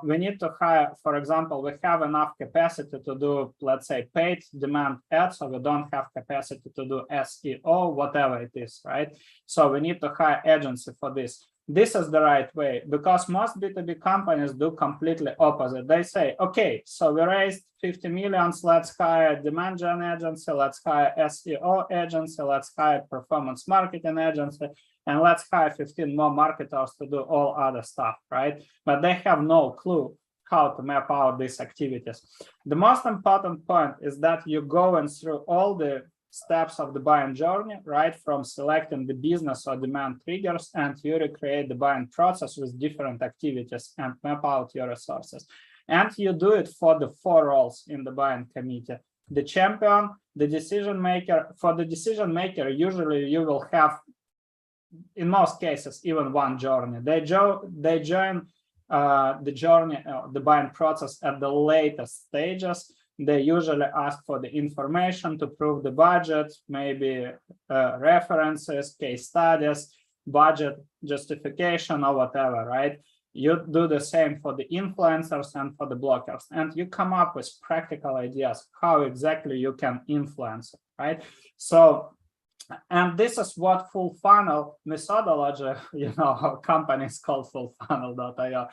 We need to hire, for example, we have enough capacity to do, let's say, paid demand ads, so we don't have capacity to do SEO, whatever it is, right? So we need to hire agency for this. This is the right way, because most B2B companies do completely opposite. They say, okay, so we raised 50 million, let's hire a demand gen agency, let's hire SEO agency, let's hire performance marketing agency, and let's hire 15 more marketers to do all other stuff, right? But they have no clue how to map out these activities. The most important point is that you're going through all the steps of the buying journey, right? From selecting the business or demand triggers, and you recreate the buying process with different activities and map out your resources. And you do it for the 4 roles in the buying committee: the champion, the decision maker. For the decision maker, usually you will have in most cases, even one journey. They join the journey, the buying process at the latest stages. They usually ask for the information to prove the budget, maybe references, case studies, budget justification, or whatever, right? You do the same for the influencers and for the bloggers, and you come up with practical ideas how exactly you can influence it, right? So, and this is what full funnel methodology, our company is called fullfunnel.io.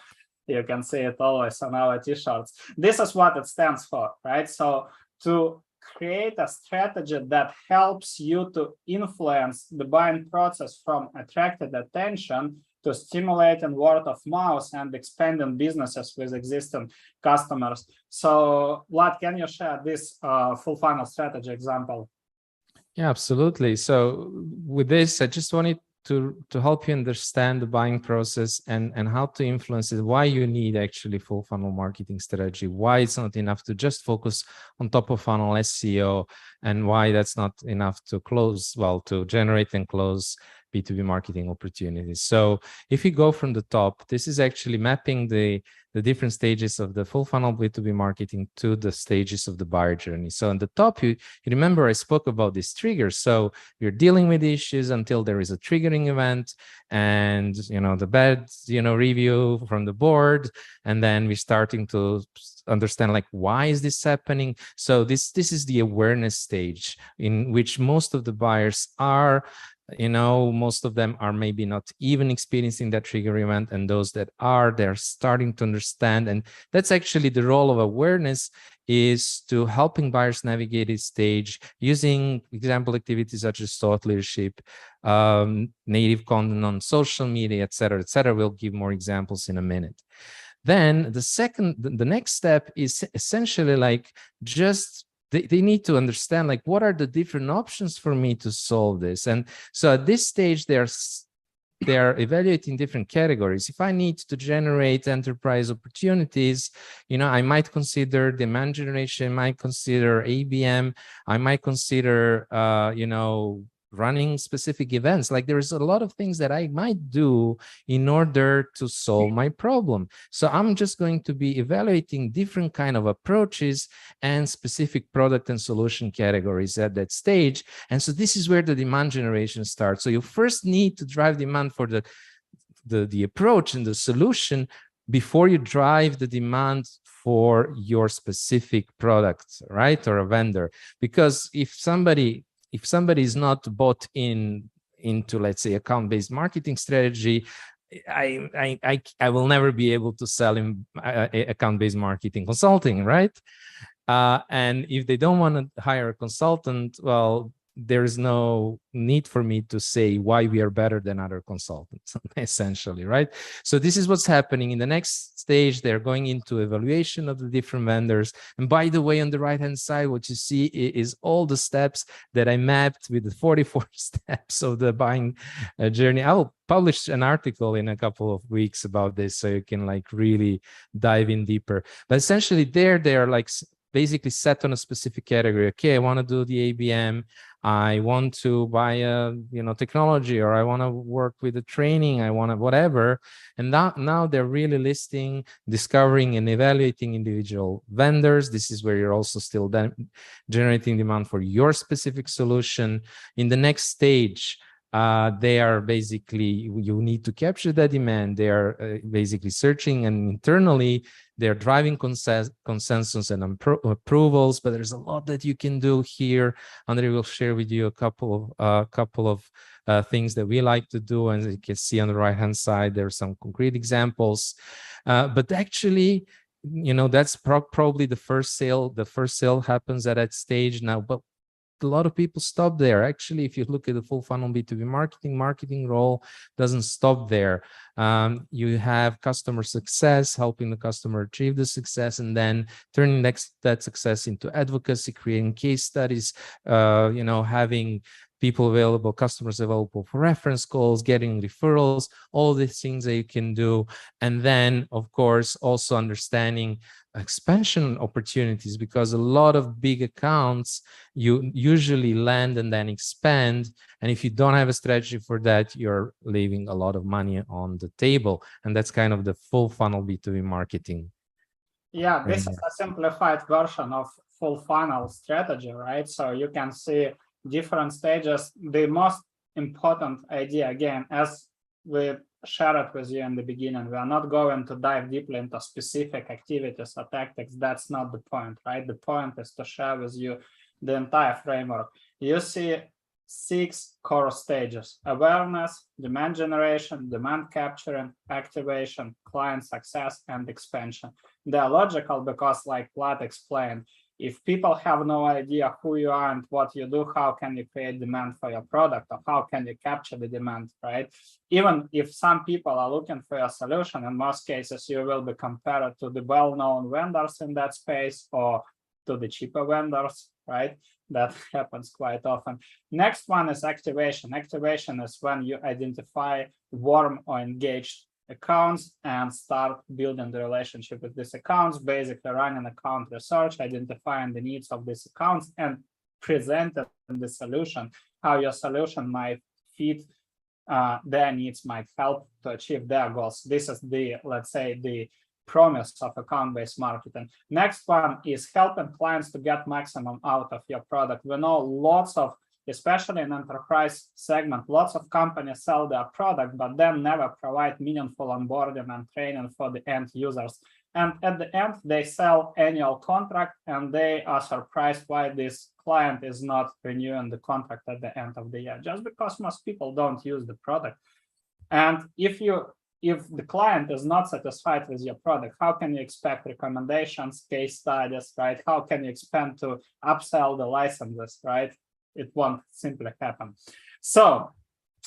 You can see it always on our t-shirts. This is what it stands for, right? So to create a strategy that helps you to influence the buying process from attracted attention to stimulating word of mouth and expanding businesses with existing customers. So Vlad, can you share this full funnel strategy example? Yeah, absolutely. So with this, I just wanted to help you understand the buying process and how to influence it, why you need actually full funnel marketing strategy, why it's not enough to just focus on top of funnel SEO, and why that's not enough to close, well, to generate and close B2B marketing opportunities. So if you go from the top, this is actually mapping the different stages of the full funnel B2B marketing to the stages of the buyer journey. So on the top, you remember I spoke about these triggers. So you're dealing with issues until there is a triggering event and, the bad, review from the board. And then we're starting to understand, like, why is this happening? So this is the awareness stage in which most of the buyers are. Most of them are maybe not even experiencing that trigger event, and those that are, they're starting to understand. And that's actually the role of awareness, is to helping buyers navigate this stage using example activities such as thought leadership, native content on social media, et cetera, et cetera. We'll give more examples in a minute. Then the next step is essentially like just they need to understand, like, what are the different options for me to solve this? And so at this stage, they are evaluating different categories. If I need to generate enterprise opportunities, I might consider demand generation, I might consider ABM, I might consider, running specific events. Like, there's a lot of things that I might do in order to solve my problem. So I'm just going to be evaluating different kind of approaches and specific product and solution categories at that stage. And so this is where the demand generation starts. So you first need to drive demand for the approach and the solution before you drive the demand for your specific product, right? Or a vendor. Because if somebody is not bought into, let's say, account-based marketing strategy, I will never be able to sell him account-based marketing consulting, right? And if they don't want to hire a consultant, well, there is no need for me to say why we are better than other consultants, essentially, right? So this is what's happening. In the next stage, they're going into evaluation of the different vendors. And by the way, on the right-hand side, what you see is all the steps that I mapped with the 44 steps of the buying journey. I will publish an article in a couple of weeks about this, so you can like really dive in deeper. But essentially they are like basically set on a specific category. Okay, I want to do the ABM. I want to buy a technology, or I want to work with the training. I want to whatever. And now they're really listing, discovering, and evaluating individual vendors. This is where you're also still generating demand for your specific solution. In the next stage, they are basically, you need to capture that demand. They are basically searching, and internally they're driving consensus and approvals. But there's a lot that you can do here. Andre will share with you a couple of things that we like to do, and you can see on the right hand side there are some concrete examples. But actually, that's probably the first sale. The first sale happens at that stage now, but a lot of people stop there. Actually, if you look at the full funnel B2B marketing role doesn't stop there. You have customer success, helping the customer achieve the success, and then turning that success into advocacy, creating case studies, having people available, customers available for reference calls, getting referrals, all these things that you can do. And then, of course, also understanding expansion opportunities, because a lot of big accounts, you usually land and then expand. And if you don't have a strategy for that, you're leaving a lot of money on the table. And that's kind of the full funnel B2B marketing. Yeah, this is a simplified version of full funnel strategy, right? So you can see different stages. The most important idea, again, as we shared with you in the beginning, we are not going to dive deeply into specific activities or tactics. That's not the point, right? The point is to share with you the entire framework. You see 6 core stages: awareness, demand generation, demand capturing, activation, client success, and expansion. They are logical because, like Vlad explained, if people have no idea who you are and what you do, how can you create demand for your product, or how can you capture the demand, right? Even if some people are looking for a solution, in most cases, you will be compared to the well-known vendors in that space or to the cheaper vendors, right? That happens quite often. Next one is activation. Activation is when you identify warm or engaged accounts and start building the relationship with these accounts, basically running account research, identifying the needs of these accounts, and presenting the solution, how your solution might fit their needs, might help to achieve their goals. This is the, let's say, the promise of account-based marketing. Next one is helping clients to get maximum out of your product. We know lots of, especially in enterprise segment, lots of companies sell their product, but then never provide meaningful onboarding and training for the end users. And at the end, they sell annual contract, and they are surprised why this client is not renewing the contract at the end of the year, just because most people don't use the product. And if the client is not satisfied with your product, how can you expect recommendations, case studies, right? How can you expect to upsell the licenses, right? It won't simply happen. So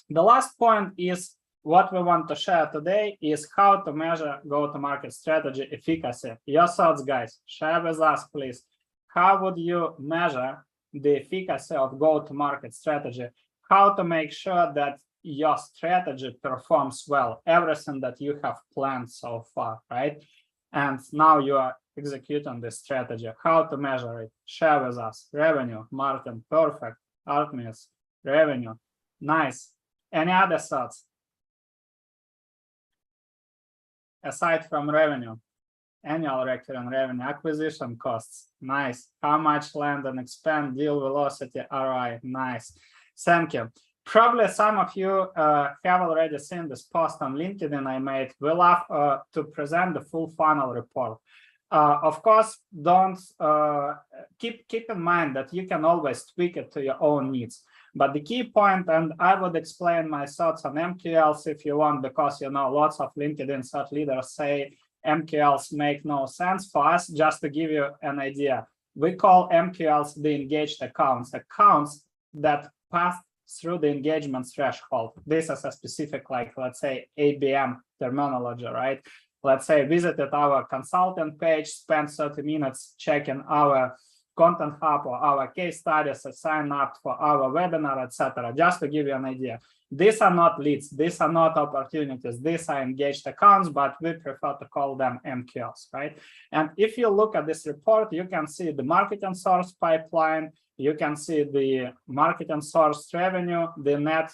the last point is what we want to share today is how to measure go-to-market strategy efficacy. Your thoughts, guys, share with us, please. How would you measure the efficacy of go-to-market strategy? How to make sure that your strategy performs well, everything that you have planned so far, right? And now you are executing this strategy. How to measure it? Share with us. Revenue, Martin, perfect. Artemis, revenue, nice. Any other thoughts? Aside from revenue, annual recurring revenue, acquisition costs, nice. How much land and expand, deal velocity, ROI, nice. Thank you. Probably some of you have already seen this post on LinkedIn I made. We love to present the full funnel report. Of course, don't keep in mind that you can always tweak it to your own needs. But the key point, and I would explain my thoughts on MQLs if you want, because lots of LinkedIn thought leaders say MQLs make no sense. For us, just to give you an idea, we call MQLs the engaged accounts that pass through the engagement threshold. This is a specific, like, let's say, ABM terminology, right? Let's say visited our consultant page, spent 30 minutes checking our content hub or our case studies, sign up for our webinar, etc. Just to give you an idea. These are not leads, these are not opportunities, these are engaged accounts, but we prefer to call them MQLs, right? And if you look at this report, you can see the marketing source pipeline, you can see the marketing source revenue, the net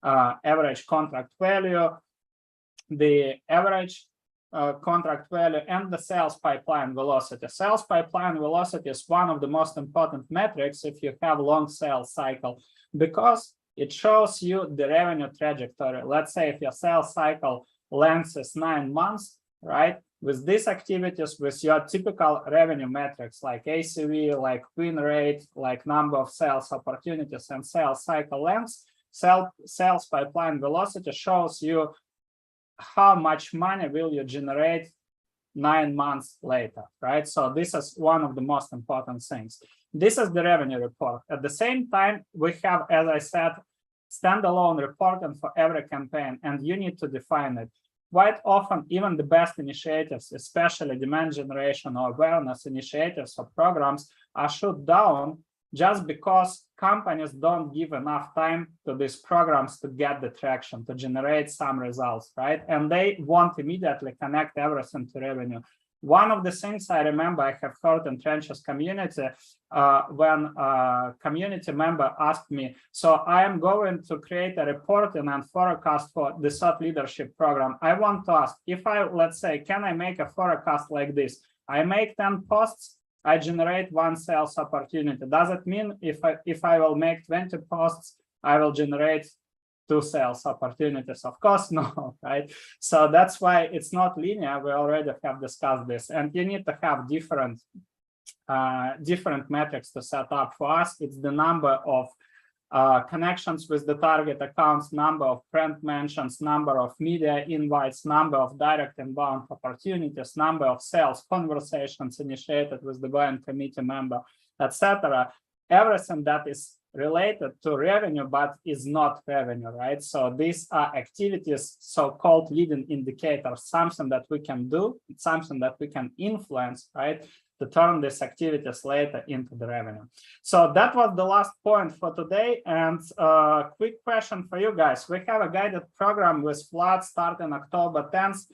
average contract value, the average contract value, and the sales pipeline velocity. Sales pipeline velocity is one of the most important metrics if you have long sales cycle, because it shows you the revenue trajectory. Let's say if your sales cycle length is 9 months, right? With these activities, with your typical revenue metrics like ACV, like win rate, like number of sales opportunities and sales cycle lengths, sales pipeline velocity shows you how much money will you generate 9 months later, right? So this is one of the most important things. This is the revenue report. At the same time, we have, as I said, standalone reporting for every campaign, and you need to define it. Quite often, even the best initiatives, especially demand generation or awareness initiatives or programs, are shut down just because companies don't give enough time to these programs to get the traction, to generate some results, right? And they won't immediately connect everything to revenue. One of the things I remember I have heard in Trenches community when a community member asked me, so I am going to create a reporting and forecast for the thought leadership program. I want to ask if let's say, can I make a forecast like this? I make 10 posts, I generate 1 sales opportunity. Does it mean if I will make 20 posts, I will generate 2 sales opportunities? Of course, no, right? So that's why it's not linear. We already have discussed this, and you need to have different metrics to set up. For us, it's the number of connections with the target accounts, number of brand mentions, number of media invites, number of direct inbound opportunities, number of sales conversations initiated with the buying committee member, etc. Everything that is related to revenue but is not revenue, right? So these are activities, so-called leading indicators, something that we can do, it's something that we can influence, right, to turn these activities later into the revenue. So that was the last point for today. And quick question for you guys. We have a guided program with Vlad starting October 10th.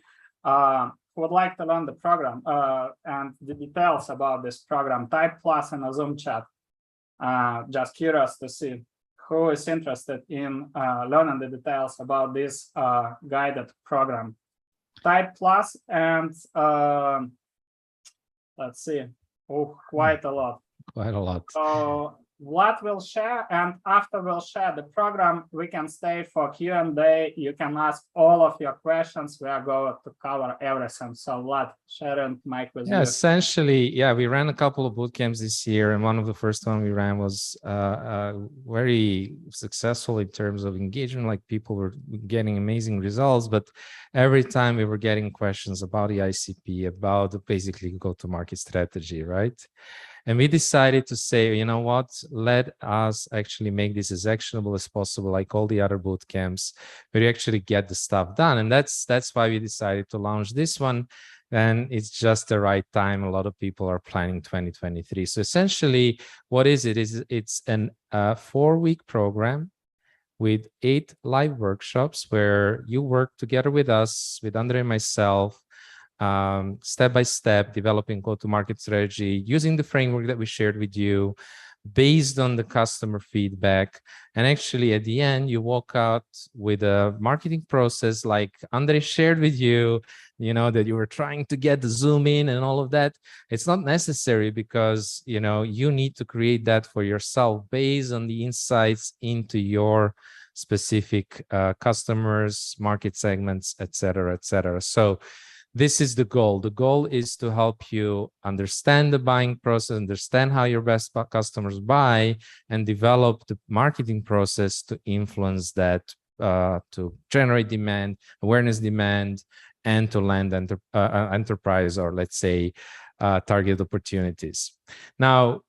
Who would like to learn the program and the details about this program? Type plus in a Zoom chat. Just curious to see who is interested in learning the details about this guided program. Type plus and let's see. Oh, quite a lot. Quite a lot. So Vlad will share, and after we'll share the program, we can stay for Q&A. You can ask all of your questions. We are going to cover everything. So Vlad, sharing mic with you. Essentially, yeah, we ran a couple of bootcamps this year, and one of the first one we ran was very successful in terms of engagement. Like, people were getting amazing results, but every time we were getting questions about the ICP, about the basically go-to-market strategy, right? And we decided to say, you know what, let us actually make this as actionable as possible, like all the other boot camps, where you actually get the stuff done. And that's why we decided to launch this one. And it's just the right time. A lot of people are planning 2023. So essentially, what is it? It's an 4-week program with 8 live workshops where you work together with us, with Andre and myself, step by step, developing go-to-market strategy using the framework that we shared with you, based on the customer feedback. And actually, at the end, you walk out with a marketing process like Andre shared with you, you know, that you were trying to get the zoom in and all of that. It's not necessary, because, you know, you need to create that for yourself based on the insights into your specific customers, market segments, etc., etc. So this is the goal. The goal is to help you understand the buying process, understand how your best customers buy, and develop the marketing process to influence that, to generate demand, awareness demand, and to land enterprise, or let's say target opportunities. Now,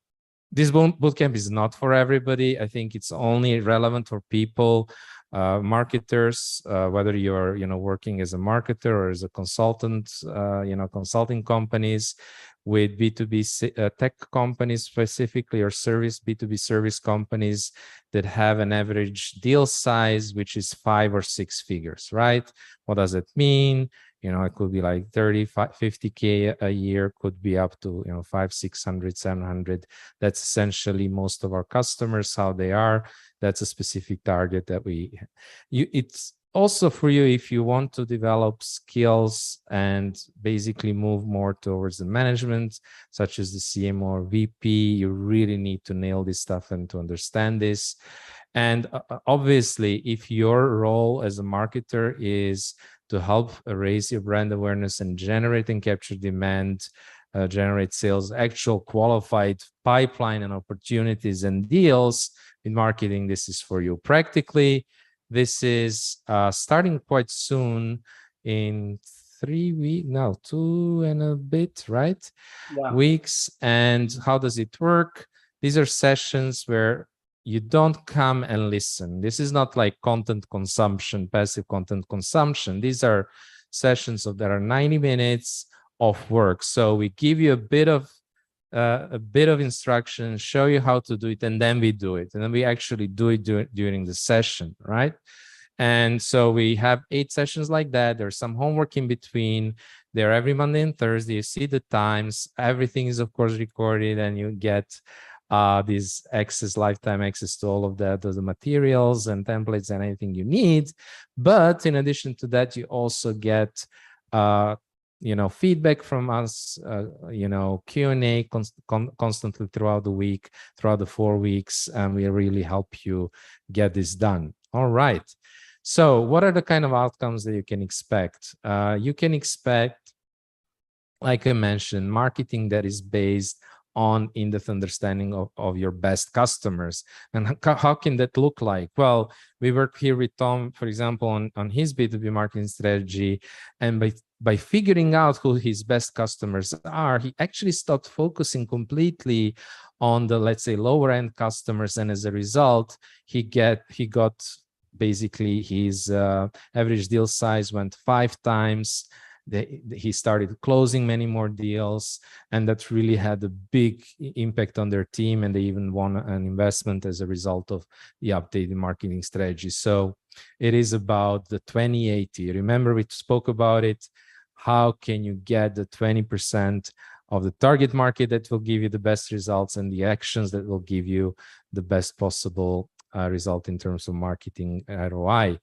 this bootcamp is not for everybody. I think it's only relevant for people, marketers, whether you're, you know, working as a marketer or as a consultant, you know, consulting companies, with B2B tech companies specifically, or B2B service companies that have an average deal size, which is 5 or 6 figures, right? What does it mean? You know, it could be like 30, 50K a year, could be up to, you know, 500, 600, 700. That's essentially most of our customers, how they are. That's a specific target that it's also for you if you want to develop skills and basically move more towards the management, such as the CMO or VP. You really need to nail this stuff and to understand this. And obviously, if your role as a marketer is to help raise your brand awareness and generate and capture demand, generate sales, actual qualified pipeline and opportunities and deals in marketing, this is for you. Practically, this is starting quite soon, in 3 weeks, no, 2 and a bit, right? Yeah. Weeks. And how does it work? These are sessions where you don't come and listen. This is not like content consumption, passive content consumption. These are sessions that are 90 minutes of work. So we give you a bit of a bit of instruction, show you how to do it, and then we do it. And then we actually do it during the session, right? And so we have 8 sessions like that. There's some homework in between. They're every Monday and Thursday. You see the times. Everything is, of course, recorded, and you get these lifetime access to all of the materials and templates and anything you need. But in addition to that, you also get feedback from us, Q&A constantly throughout the week, throughout the 4 weeks, and we really help you get this done. All right. So what are the kind of outcomes that you can expect? You can expect, like I mentioned, marketing that is based on in-depth understanding of your best customers. And how can that look like? Well, we work here with Tom, for example, on his B2B marketing strategy. And by figuring out who his best customers are, he actually stopped focusing completely on the, let's say, lower end customers. And as a result, he got basically his average deal size went 5 times. He started closing many more deals, and that really had a big impact on their team, and they even won an investment as a result of the updated marketing strategy. So it is about the 20/80. Remember, we spoke about it. How can you get the 20% of the target market that will give you the best results, and the actions that will give you the best possible result in terms of marketing ROI.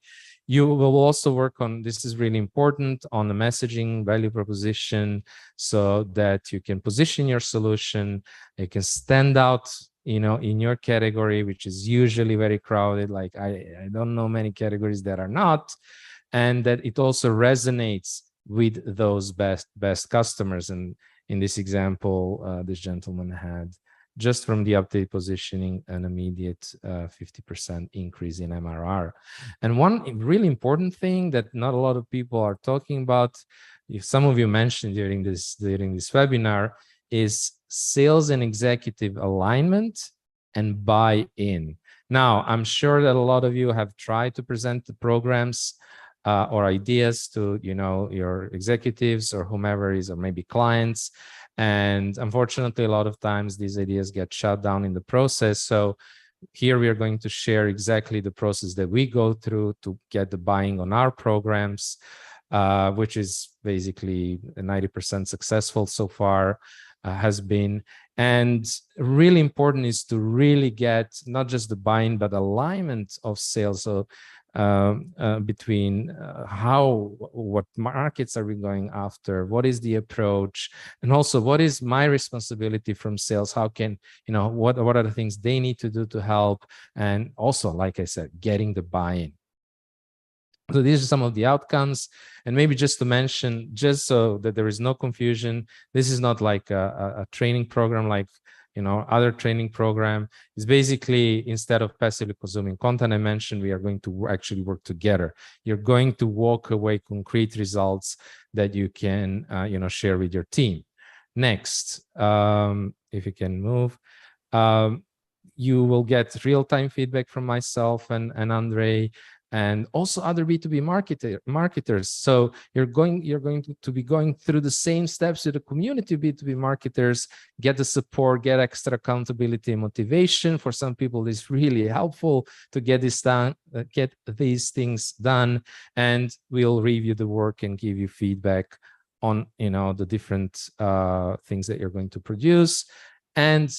You will also work on, this is really important, on the messaging value proposition, so that you can position your solution, you can stand out, in your category, which is usually very crowded. Like I don't know many categories that are not, and that it also resonates with those best customers. And in this example, this gentleman had, just from the update positioning, an immediate 50% increase in MRR. And one really important thing that not a lot of people are talking about, if some of you mentioned during this webinar, is sales and executive alignment and buy-in. Now, I'm sure that a lot of you have tried to present the programs or ideas to your executives or whomever is, or maybe clients. And unfortunately, a lot of times these ideas get shut down in the process. So here we are going to share exactly the process that we go through to get the buying on our programs, which is basically 90% successful so far, has been. And really important is to really get not just the buying, but alignment of sales. So between what markets are we going after, what is the approach, and also what is my responsibility from sales, how can, what are the things they need to do to help, and also, like I said, getting the buy-in. So these are some of the outcomes. And maybe just to mention, just so that there is no confusion, this is not like a training program like other training program. Is basically, instead of passively consuming content I mentioned, we are going to actually work together. You're going to walk away concrete results that you can share with your team. Next, if you can move, you will get real-time feedback from myself and Andre, and also other B2B marketers. So you're going to be going through the same steps with the community B2B marketers, get the support, get extra accountability and motivation. For some people, it's really helpful to get this done, get these things done, and we'll review the work and give you feedback on the different things that you're going to produce. And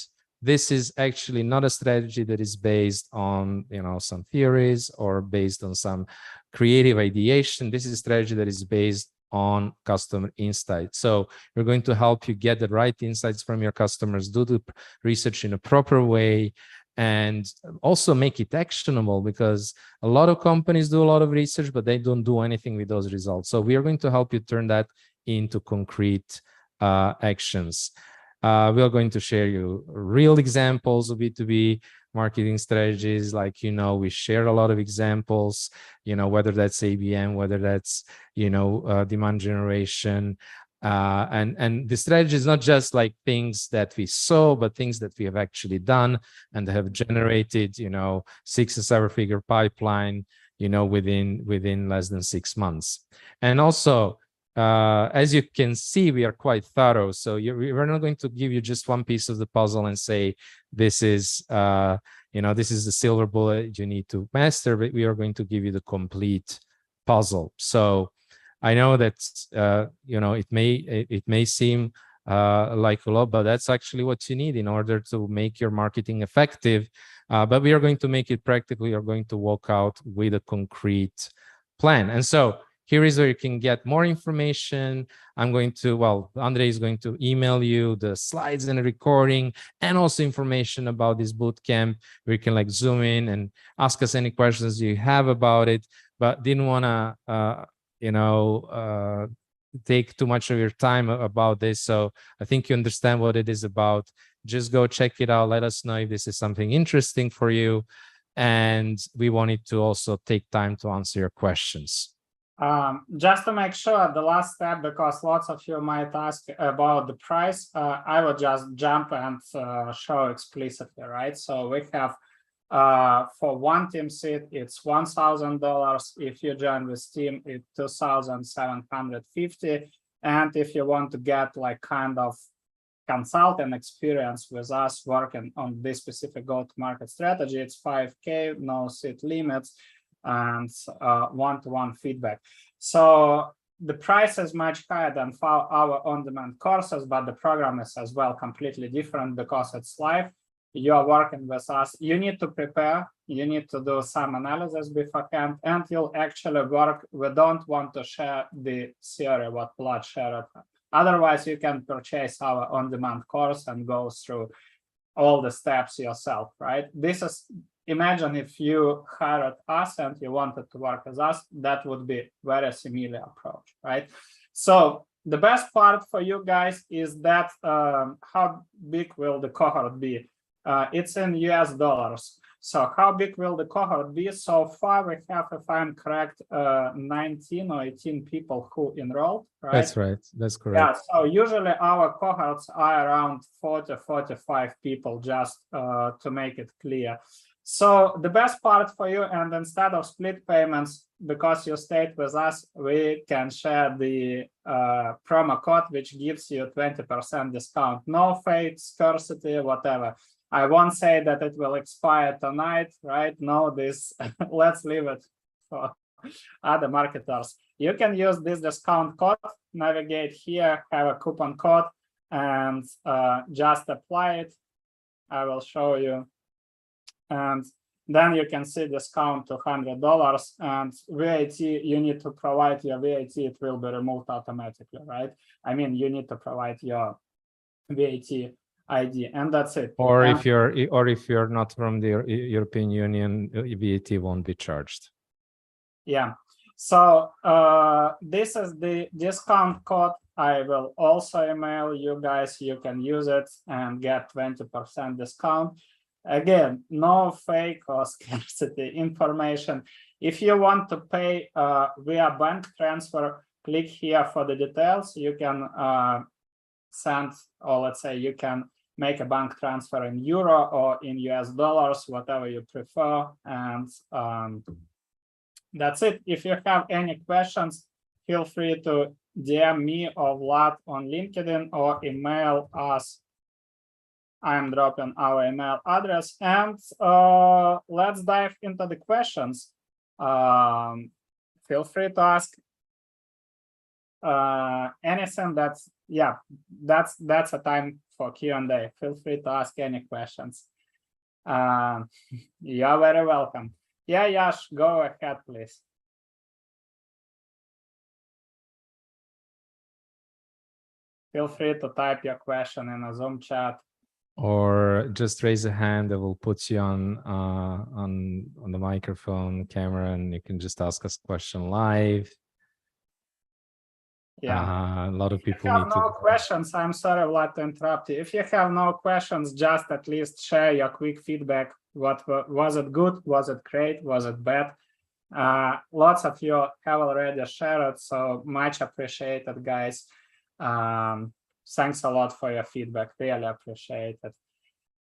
this is actually not a strategy that is based on some theories or based on some creative ideation. This is a strategy that is based on customer insights. So we're going to help you get the right insights from your customers, do the research in a proper way, and also make it actionable, because a lot of companies do a lot of research, but they don't do anything with those results. So we are going to help you turn that into concrete actions. We are going to share you real examples of B2B marketing strategies. Like, we share a lot of examples, whether that's ABM, whether that's, demand generation. And the strategy is not just like things that we saw, but things that we have actually done and have generated, 6 or 7 figure pipeline, within less than 6 months. And also, as you can see, we are quite thorough. So we're not going to give you just one piece of the puzzle and say, this is, this is the silver bullet you need to master, but we are going to give you the complete puzzle. So I know that, it may seem like a lot, but that's actually what you need in order to make your marketing effective. But we are going to make it practical. You're going to walk out with a concrete plan. And so here is where you can get more information. Andre is going to email you the slides and the recording and also information about this bootcamp where you can zoom in and ask us any questions you have about it, but didn't want to, take too much of your time about this. So I think you understand what it is about. Just go check it out. Let us know if this is something interesting for you. And we wanted to also take time to answer your questions. Just to make sure, the last step, because lots of you might ask about the price, I will just jump and show explicitly, right? So we have for one team seat, it's $1,000. If you join with team, it's $2,750. And if you want to get kind of consultant experience with us working on this specific go-to-market strategy, it's $5K, no seat limits, and one-to-one feedback. So the price is much higher than for our on-demand courses, but the program is as well completely different because it's live. You are working with us. You need to prepare. You need to do some analysis beforehand, and you'll actually work. We don't want to share the theory what Vlad shared. Otherwise, you can purchase our on-demand course and go through all the steps yourself, right? This is, imagine if you hired us and you wanted to work with us, that would be very similar approach, right? So the best part for you guys is that how big will the cohort be? It's in US dollars. So how big will the cohort be? So far, we have, if I'm correct, 19 or 18 people who enrolled, right? That's right. That's correct. Yeah, so usually our cohorts are around 40, 45 people, just to make it clear. So the best part for you, and instead of split payments, because you stayed with us, we can share the promo code, which gives you 20% discount. No fake scarcity, whatever. I won't say that it will expire tonight, right? No, this, let's leave it for other marketers. You can use this discount code, navigate here, have a coupon code, and just apply it. I will show you. And then you can see discount to $100, and VAT, you need to provide your VAT, it will be removed automatically, right? I mean, you need to provide your VAT ID, and that's it. Or if you're not from the European Union, VAT won't be charged. Yeah. So this is the discount code. I will also email you guys. You can use it and get 20% discount. Again, no fake or scarcity information. If you want to pay via bank transfer, click here for the details. You can send, or let's say you can make a bank transfer in euro or in US dollars, whatever you prefer. And that's it. If you have any questions, feel free to DM me or Vlad on LinkedIn or email us. I'm dropping our email address, and let's dive into the questions. Feel free to ask anything. That's a time for Q&A. Feel free to ask any questions. You're very welcome. Yeah, Yash, go ahead, please. Feel free to type your question in a Zoom chat. Or just raise a hand that will put you on the microphone, camera, and you can just ask us a question live. Yeah. A lot of people need no questions. I'm sorry, Vlad, to interrupt you. If you have no questions, just at least share your quick feedback. What was it good? Was it great? Was it bad? Lots of you have already shared it, so much appreciated, guys. Thanks a lot for your feedback. Really appreciate it.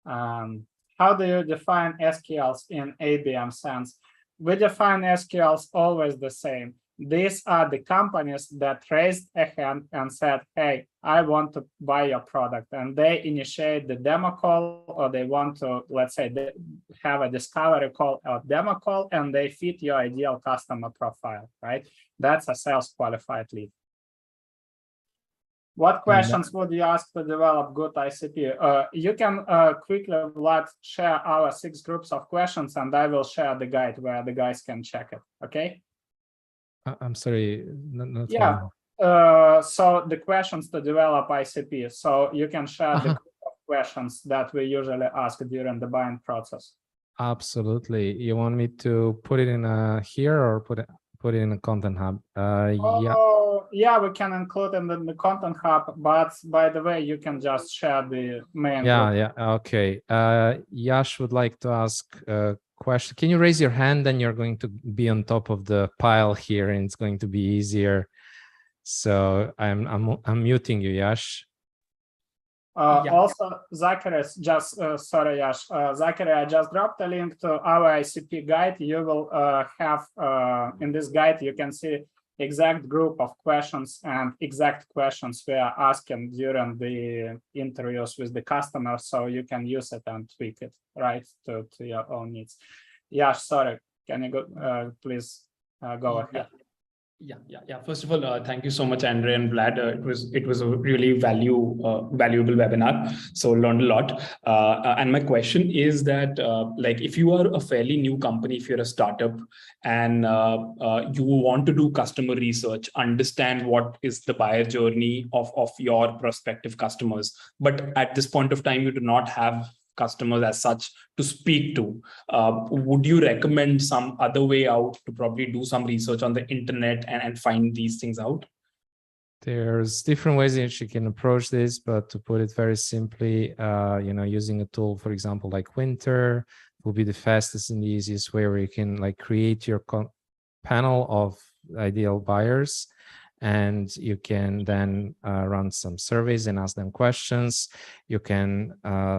How do you define SQLs in ABM sense? We define SQLs always the same. These are the companies that raised a hand and said, hey, I want to buy your product. And they initiate the demo call, or they want to, let's say, they have a discovery call or demo call, and they fit your ideal customer profile, right? That's a sales qualified lead. What questions would you ask to develop good ICP? You can quickly, Vlad, share our 6 groups of questions, and I will share the guide where the guys can check it, okay? I'm sorry. Yeah. So the questions to develop ICP. So you can share the group of questions that we usually ask during the buying process. Absolutely. You want me to put it in here or put it in a content hub? Yeah, we can include it in the content hub, but by the way, you can just share the main. Yeah. Okay. Yash would like to ask a question. Can you raise your hand? Then you're going to be on top of the pile here, and it's going to be easier. So I'm muting you, Yash. Also, Zachary, just sorry, Yash. Zachary, I just dropped a link to our ICP guide. You will have in this guide, you can see exact group of questions and exact questions we are asking during the interviews with the customer, so you can use it and tweak it right to your own needs. Yash, sorry, can you go please go ahead? Yeah. First of all, thank you so much, Andre and Vlad. It was a really valuable webinar. So learned a lot. And my question is that, like, if you are a fairly new company, if you're a startup, and you want to do customer research, understand what is the buyer journey of your prospective customers, but at this point of time, you do not have customers as such to speak to, would you recommend some other way out to probably do some research on the internet and find these things out? There's different ways in which you can approach this, but to put it very simply, using a tool, for example, like Winter will be the fastest and the easiest way, where you can like create your panel of ideal buyers, and you can then run some surveys and ask them questions. You can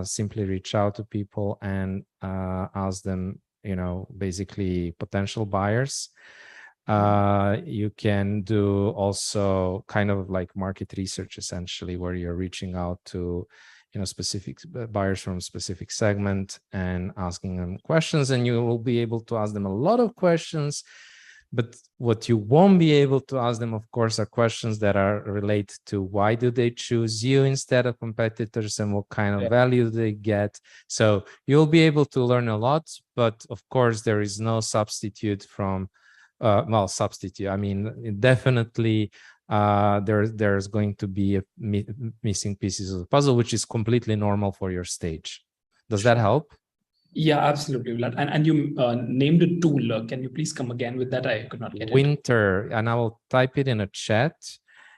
simply reach out to people and ask them, basically potential buyers. You can do also kind of like market research, essentially, where you're reaching out to specific buyers from a specific segment and asking them questions, and you will be able to ask them a lot of questions. But what you won't be able to ask them, of course, are questions that are related to why do they choose you instead of competitors, and what kind of value they get. So you'll be able to learn a lot, but of course, there is no substitute from, substitute. I mean, definitely there's going to be missing pieces of the puzzle, which is completely normal for your stage. Does that help? Yeah, absolutely, Vlad. And you named a tool. Can you please come again with that? I could not get it. Winter, and I will type it in a chat.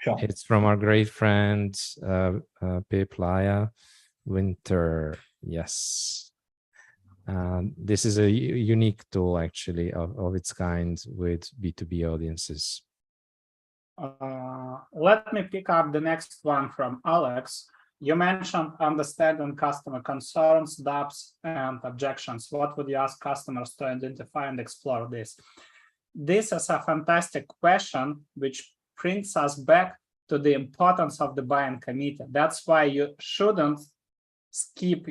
Sure. It's from our great friend Peplaya. Winter, yes. This is a unique tool, actually, of its kind with B2B audiences. Let me pick up the next one from Alex. You mentioned understanding customer concerns, doubts, and objections. What would you ask customers to identify and explore this? This is a fantastic question, which brings us back to the importance of the buying committee. That's why you shouldn't skip,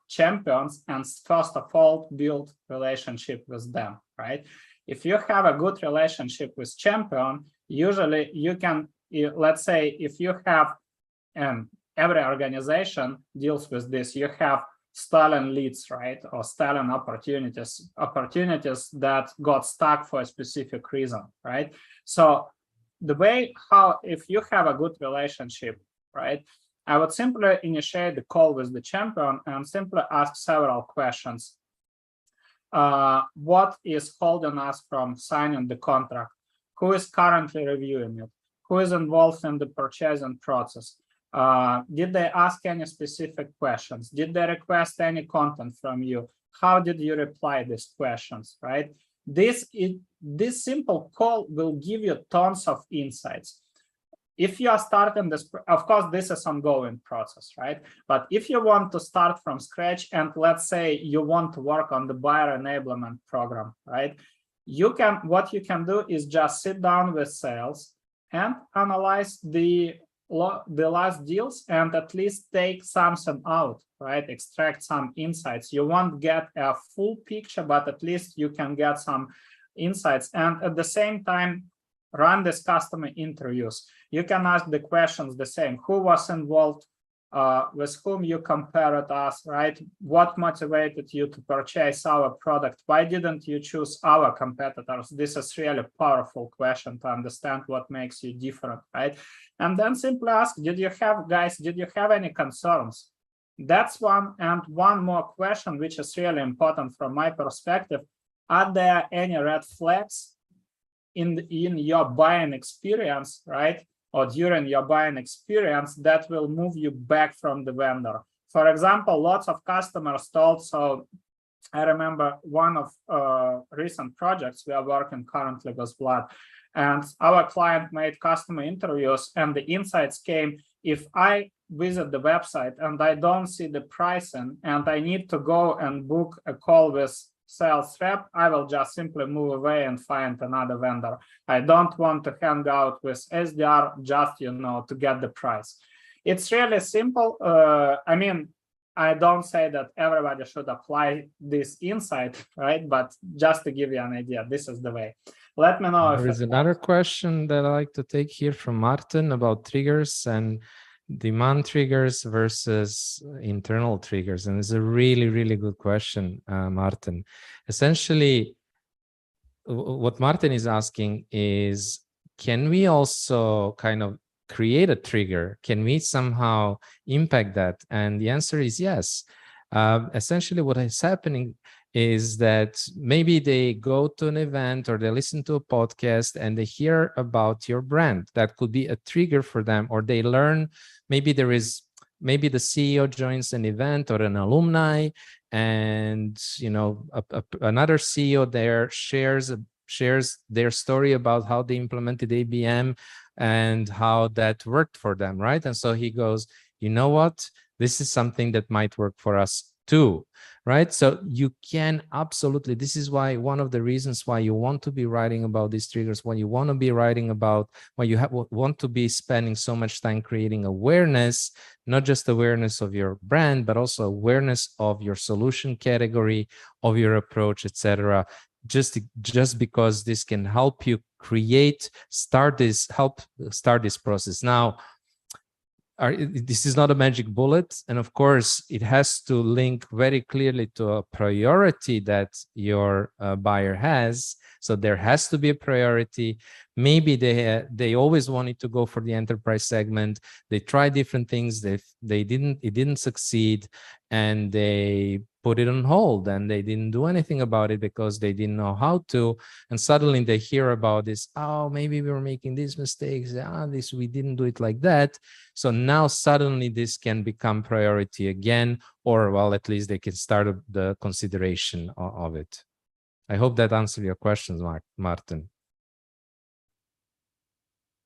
champions, and first of all, build relationship with them, right? If you have a good relationship with champion, usually you can, let's say, if you have every organization deals with this. You have stolen leads, right? Or stolen opportunities that got stuck for a specific reason, right? So the way if you have a good relationship, right, I would simply initiate the call with the champion and simply ask several questions. What is holding us from signing the contract? Who is currently reviewing it? Who is involved in the purchasing process? Did they ask any specific questions? Did they request any content from you? How did you reply these questions, right? This simple call will give you tons of insights. If you are starting this, of course, this is an ongoing process, right? But if you want to start from scratch, and let's say you want to work on the buyer enablement program, right? what you can do is just sit down with sales and analyze the last deals and at least take something out, right? Extract some insights. You won't get a full picture, but at least you can get some insights. And at the same time, run this customer interviews. You can ask the questions the same. Who was involved? With whom you compared us, right? What motivated you to purchase our product? Why didn't you choose our competitors? This is really a powerful question to understand what makes you different, right? And then simply ask, did you have any concerns? That's one. And one more question, which is really important from my perspective. Are there any red flags in your buying experience, right? Or during your buying experience that will move you back from the vendor? For example, lots of customers told, so I remember one of recent projects we are working currently with Vlad, and our client made customer interviews and the insights came, if I visit the website and I don't see the pricing and I need to go and book a call with sales rep, I will just simply move away and find another vendor. I don't want to hang out with SDR just, to get the price. It's really simple. I mean, I don't say that everybody should apply this insight, right? But just to give you an idea, this is the way. Let me know if there is another question that I like to take here from Martin about triggers and demand triggers versus internal triggers. And it's a really, really good question, Martin. Essentially, what Martin is asking is, can we also kind of create a trigger? Can we somehow impact that? And the answer is yes. Essentially, what is happening is that maybe they go to an event or they listen to a podcast and they hear about your brand. That could be a trigger for them, or they learn, maybe the CEO joins an event or an alumni, and another CEO there shares their story about how they implemented ABM and how that worked for them, right? And so he goes, you know what? This is something that might work for us too, right? So you can absolutely, this is why one of the reasons why you want to be writing about these triggers, why you want to be writing about, why you want to be spending so much time creating awareness, not just awareness of your brand, but also awareness of your solution category, of your approach, etc. Just because this can help you start this process. Now, this is not a magic bullet, and of course it has to link very clearly to a priority that your buyer has. So there has to be a priority. Maybe they always wanted to go for the enterprise segment. They tried different things. It didn't succeed, and they put it on hold, and they didn't do anything about it because they didn't know how to. And suddenly they hear about this. Oh, maybe we were making these mistakes. We didn't do it like that. So now suddenly this can become priority again, or well, at least they can start the consideration of it. I hope that answered your questions, Martin.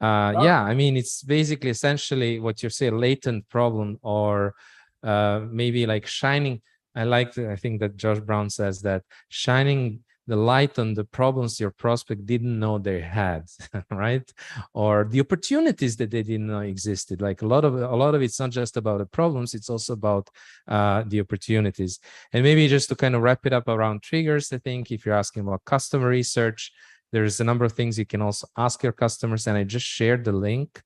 Yeah, I mean, it's basically essentially what you say, latent problem, or maybe like shining. I think that Josh Brown says that shining the light on the problems your prospect didn't know they had, right? Or the opportunities that they didn't know existed. Like a lot of it's not just about the problems, it's also about the opportunities. And maybe just to kind of wrap it up around triggers, I think if you're asking about customer research, there's a number of things you can also ask your customers. And I just shared the link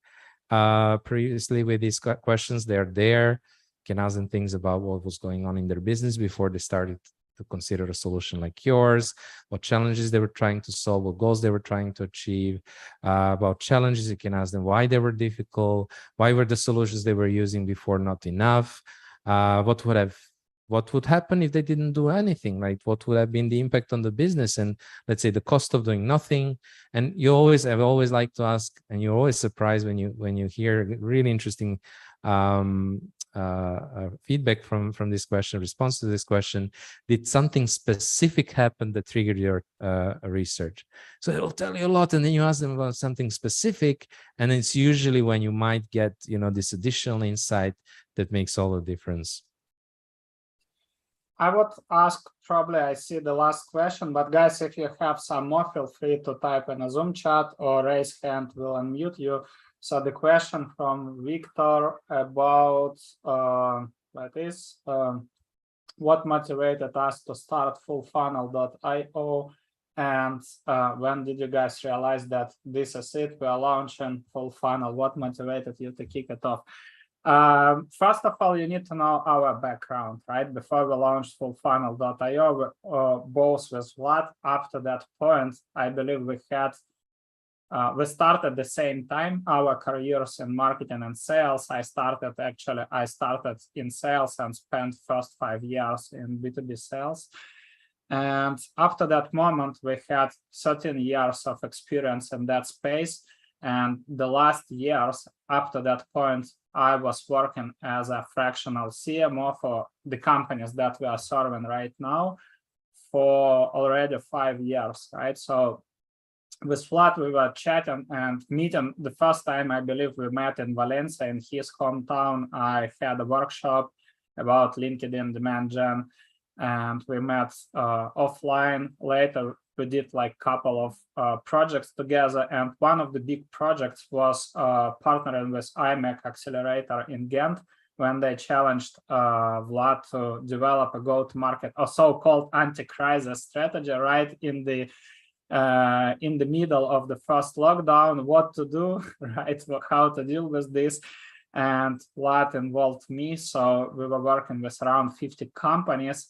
previously with these questions. They're there. You can ask them things about what was going on in their business before they started to consider a solution like yours, what challenges they were trying to solve, what goals they were trying to achieve. About challenges, you can ask them why they were difficult, why were the solutions they were using before not enough, what would happen if they didn't do anything, right? What would have been the impact on the business, and let's say the cost of doing nothing. And I've always like to ask, and you're always surprised when you hear really interesting feedback from this question, response to this question. Did something specific happen that triggered your research? So it'll tell you a lot, and then you ask them about something specific, and it's usually when you might get this additional insight that makes all the difference. I would ask, probably I see the last question, but guys, if you have some more, feel free to type in a Zoom chat or raise hand, we'll unmute you. So the question from Victor about what motivated us to start fullfunnel.io, and when did you guys realize that this is it, we are launching full funnel? What motivated you to kick it off? First of all, you need to know our background, right? Before we launched fullfunnel.io, both with Vlad, up to that point, I believe we started at the same time our careers in marketing and sales. I started in sales and spent first 5 years in B2B sales. And after that moment, we had 13 years of experience in that space. And the last years, up to that point, I was working as a fractional CMO for the companies that we are serving right now for already 5 years, right? So with Vlad, we were chatting and meeting. The first time, I believe we met in Valencia, in his hometown. I had a workshop about LinkedIn demand gen, and we met offline. Later, we did like a couple of projects together, and one of the big projects was partnering with IMEC Accelerator in Ghent, when they challenged Vlad to develop a go-to-market, or so-called anti-crisis strategy, right in the middle of the first lockdown, what to do, right, how to deal with this. And Vlad involved me, so we were working with around 50 companies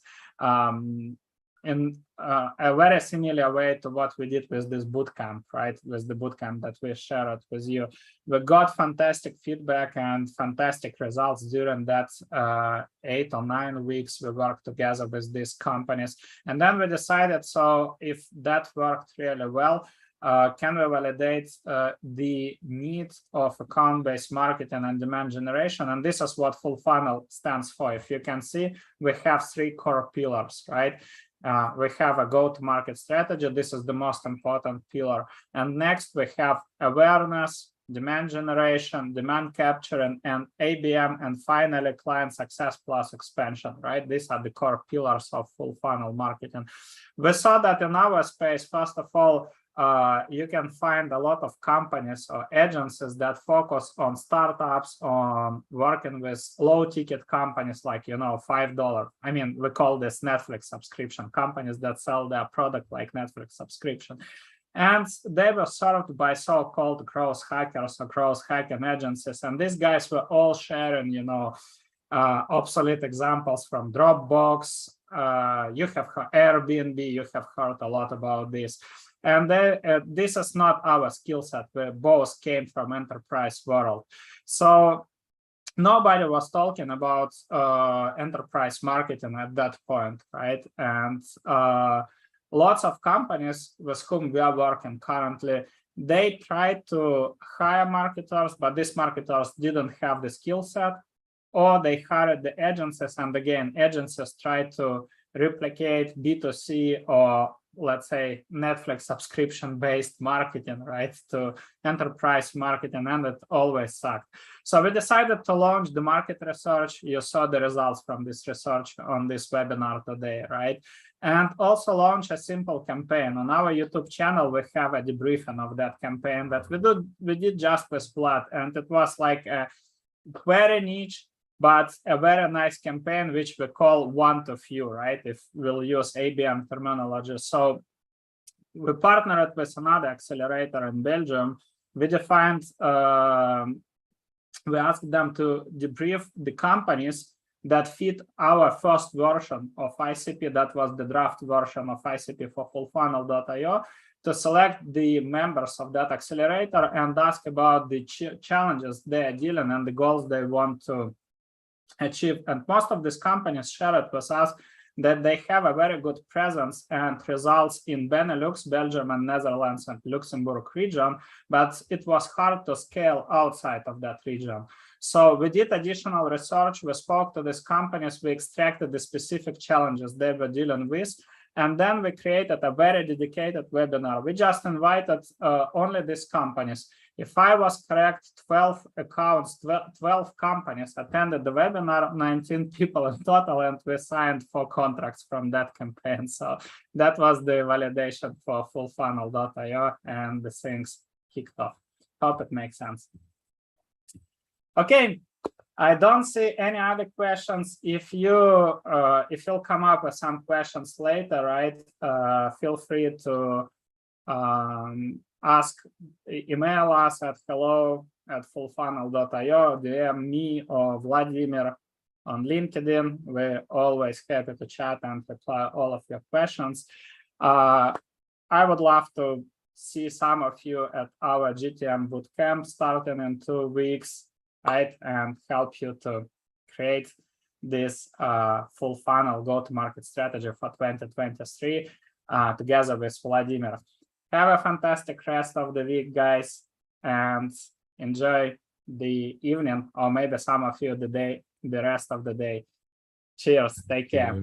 in a very similar way to what we did with this bootcamp, right, with the bootcamp that we shared with you. We got fantastic feedback and fantastic results during that 8 or 9 weeks we worked together with these companies. And then we decided, so if that worked really well, can we validate the need of account-based marketing and demand generation? And this is what full funnel stands for. If you can see, we have 3 core pillars, right? We have a go-to-market strategy. This is the most important pillar. And next, we have awareness, demand generation, demand capture, and ABM, and finally, client success plus expansion, right? These are the core pillars of full funnel marketing. We saw that in our space, first of all, you can find a lot of companies or agencies that focus on startups, on working with low ticket companies like, $5. I mean, we call this Netflix subscription, companies that sell their product like Netflix subscription. And they were served by so-called growth hackers or growth hacking agencies. And these guys were all sharing, obsolete examples from Dropbox. You have Airbnb, you have heard a lot about this. And this is not our skill set. We both came from enterprise world. So nobody was talking about enterprise marketing at that point, right? And lots of companies with whom we are working currently, they tried to hire marketers, but these marketers didn't have the skill set, or they hired the agencies. And again, agencies tried to replicate B2C or, let's say, Netflix subscription-based marketing, right, to enterprise marketing, and it always sucked. So we decided to launch the market research. You saw the results from this research on this webinar today, right? And also launch a simple campaign. On our YouTube channel, we have a debriefing of that campaign that we did just with Vlad, and it was like a very niche, but a very nice campaign, which we call one to few, right? If we'll use ABM terminology. So we partnered with another accelerator in Belgium. We defined, we asked them to debrief the companies that fit our first version of ICP, that was the draft version of ICP for fullfunnel.io, to select the members of that accelerator and ask about the challenges they are dealing and the goals they want to achieve. And most of these companies shared with us that they have a very good presence and results in Benelux, Belgium, and Netherlands and Luxembourg region, but it was hard to scale outside of that region. So we did additional research. We spoke to these companies. We extracted the specific challenges they were dealing with. And then we created a very dedicated webinar. We just invited only these companies. If I was correct, 12 accounts, 12 companies attended the webinar, 19 people in total, and we signed 4 contracts from that campaign. So that was the validation for fullfunnel.io, and the things kicked off. Hope it makes sense. Okay, I don't see any other questions. If you'll come up with some questions later, right? Feel free to email us at hello@fullfunnel.io, DM me or Vladimir on LinkedIn. We're always happy to chat and reply all of your questions. I would love to see some of you at our GTM bootcamp starting in 2 weeks, right? And help you to create this full funnel go-to-market strategy for 2023 together with Vladimir. Have a fantastic rest of the week, guys, and enjoy the evening, or maybe some of you the rest of the day. Cheers. Take care.